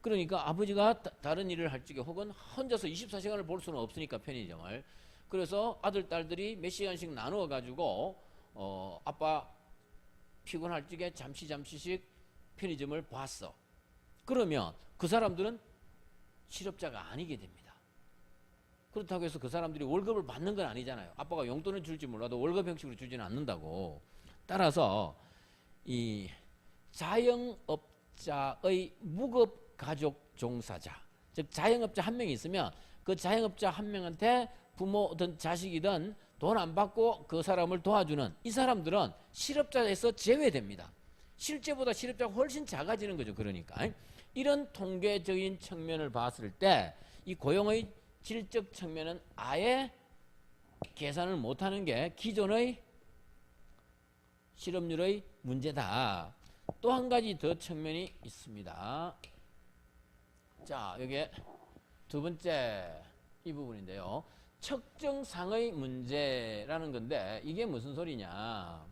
그러니까 아버지가 다른 일을 할 적에 혹은 혼자서 24시간을 볼 수는 없으니까 편의점을. 그래서 아들, 딸들이 몇 시간씩 나누어 가지고 아빠 피곤할 적에 잠시씩 편의점을 봤어. 그러면 그 사람들은 실업자가 아니게 됩니다. 그렇다고 해서 그 사람들이 월급을 받는 건 아니잖아요. 아빠가 용돈을 줄지 몰라도 월급 형식으로 주지는 않는다고. 따라서 이 자영업자의 무급 가족 종사자, 즉 자영업자 1명이 있으면 그 자영업자 1명한테 부모든 자식이든 돈 안 받고 그 사람을 도와주는 이 사람들은 실업자에서 제외됩니다. 실제보다 실업자가 훨씬 작아지는 거죠. 그러니까 이런 통계적인 측면을 봤을 때 이 고용의 질적 측면은 아예 계산을 못하는 게 기존의 실업률의 문제다. 또 한 가지 더 측면이 있습니다. 자, 여기에 두 번째 이 부분인데요. 측정상의 문제라는 건데 이게 무슨 소리냐.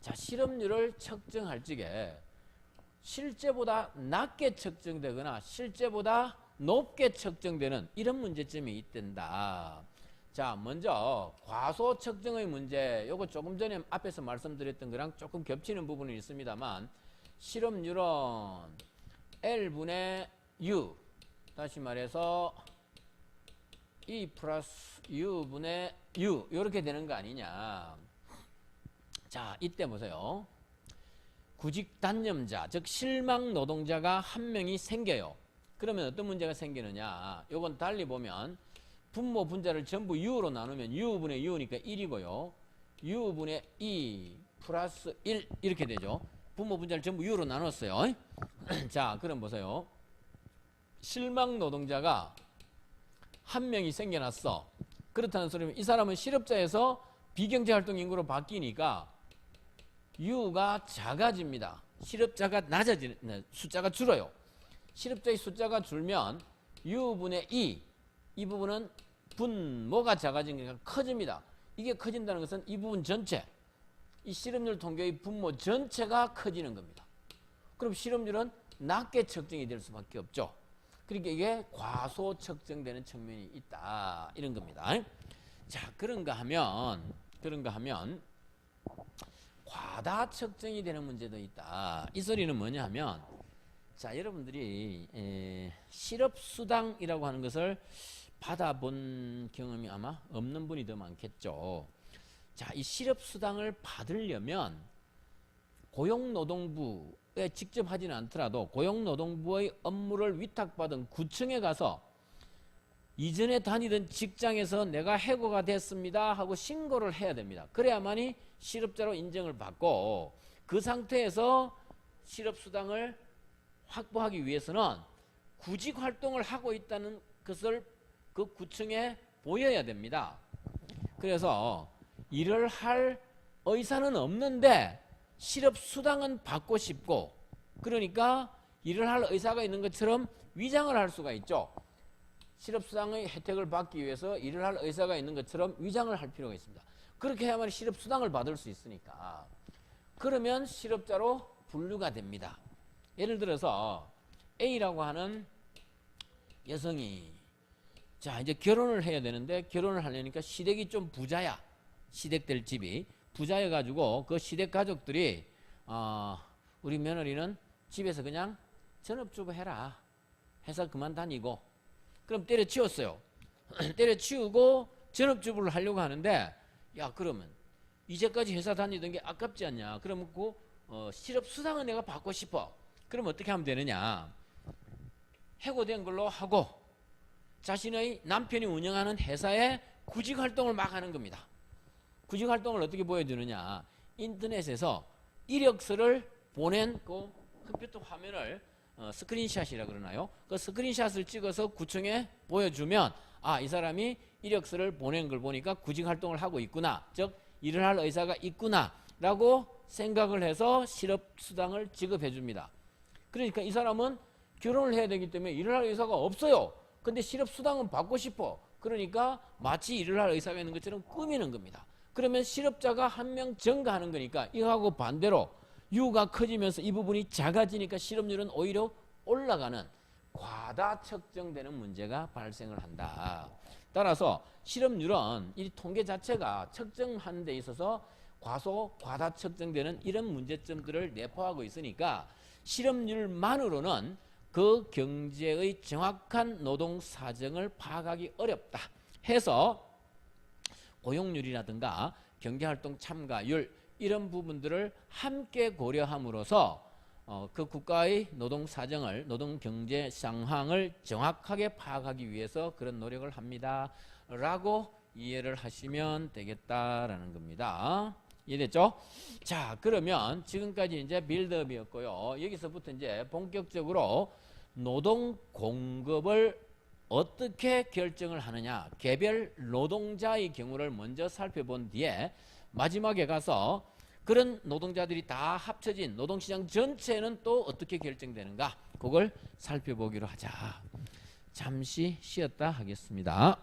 자, 실업률을 측정할 적에 실제보다 낮게 측정되거나 실제보다 높게 측정되는 이런 문제점이 있단다. 자, 먼저 과소 측정의 문제. 요거 조금 전에 앞에서 말씀드렸던 거랑 조금 겹치는 부분이 있습니다만 실업률은 L분의 U, 다시 말해서 E 플러스 U분의 U 이렇게 되는 거 아니냐. 자, 이때 보세요. 구직 단념자, 즉 실망 노동자가 1명이 생겨요. 그러면 어떤 문제가 생기느냐. 요건 달리 보면 분모 분자를 전부 U로 나누면 U분의 U니까 1이고요. U분의 2 플러스 1 이렇게 되죠. 분모 분자를 전부 U로 나눴어요. 자, 그럼 보세요. 실망 노동자가 1명이 생겨났어. 그렇다는 소리면 이 사람은 실업자에서 비경제활동 인구로 바뀌니까 U가 작아집니다. 실업자가 낮아지는 숫자가 줄어요. 실업자의 숫자가 줄면 U분의 2, 이 부분은 분모가 작아지니까 커집니다. 이게 커진다는 것은 이 부분 전체, 이 실업률 통계의 분모 전체가 커지는 겁니다. 그럼 실업률은 낮게 측정이 될 수밖에 없죠. 그러니까 이게 과소 측정되는 측면이 있다, 이런 겁니다. 자, 그런가 하면 과다 측정이 되는 문제도 있다. 이 소리는 뭐냐 하면, 자, 여러분들이 실업수당이라고 하는 것을 받아본 경험이 아마 없는 분이 더 많겠죠. 자, 이 실업수당을 받으려면 고용노동부에 직접 하지는 않더라도 고용노동부의 업무를 위탁받은 구청에 가서 이전에 다니던 직장에서 내가 해고가 됐습니다 하고 신고를 해야 됩니다. 그래야만이 실업자로 인정을 받고, 그 상태에서 실업수당을 확보하기 위해서는 구직 활동을 하고 있다는 것을 그 구청에 보여야 됩니다. 그래서 일을 할 의사는 없는데 실업수당은 받고 싶고, 그러니까 일을 할 의사가 있는 것처럼 위장을 할 수가 있죠. 실업수당의 혜택을 받기 위해서 일을 할 의사가 있는 것처럼 위장을 할 필요가 있습니다. 그렇게 해야만 실업수당을 받을 수 있으니까. 그러면 실업자로 분류가 됩니다. 예를 들어서 A라고 하는 여성이, 자, 이제 결혼을 해야 되는데, 결혼을 하려니까 시댁이 좀 부자야. 시댁들 집이 부자여 가지고 그 시댁 가족들이 우리 며느리는 집에서 그냥 전업주부 해라, 회사 그만 다니고. 그럼 때려치웠어요. 때려치우고 전업주부를 하려고 하는데, 야, 그러면 이제까지 회사 다니던 게 아깝지 않냐. 그러면 그 실업수당은 내가 받고 싶어. 그럼 어떻게 하면 되느냐. 해고된 걸로 하고 자신의 남편이 운영하는 회사에 구직활동을 막 하는 겁니다. 구직활동을 어떻게 보여주느냐. 인터넷에서 이력서를 보낸 그 컴퓨터 화면을 스크린샷이라 그러나요? 그 스크린샷을 찍어서 구청에 보여주면, 아, 이 사람이 이력서를 보낸 걸 보니까 구직활동을 하고 있구나, 즉 일을 할 의사가 있구나 라고 생각을 해서 실업수당을 지급해 줍니다. 그러니까 이 사람은 결혼을 해야 되기 때문에 일을 할 의사가 없어요. 근데 실업수당은 받고 싶어. 그러니까 마치 일을 할 의사가 있는 것처럼 꾸미는 겁니다. 그러면 실업자가 한 명 증가하는 거니까 이거하고 반대로 유가 커지면서 이 부분이 작아지니까 실업률은 오히려 올라가는 과다 측정되는 문제가 발생을 한다. 따라서 실업률은 이 통계 자체가 측정하는 데 있어서 과다 측정되는 이런 문제점들을 내포하고 있으니까 실업률만으로는 그 경제의 정확한 노동 사정을 파악하기 어렵다 해서 고용률이라든가 경제활동 참가율 이런 부분들을 함께 고려함으로써 그 국가의 노동 사정을, 노동 경제 상황을 정확하게 파악하기 위해서 그런 노력을 합니다 라고 이해를 하시면 되겠다라는 겁니다. 이해됐죠? 자, 그러면 지금까지 이제 빌드업이었고요. 여기서부터 이제 본격적으로 노동 공급을 어떻게 결정을 하느냐, 개별 노동자의 경우를 먼저 살펴본 뒤에 마지막에 가서 그런 노동자들이 다 합쳐진 노동시장 전체는 또 어떻게 결정되는가, 그걸 살펴보기로 하자. 잠시 쉬었다 하겠습니다.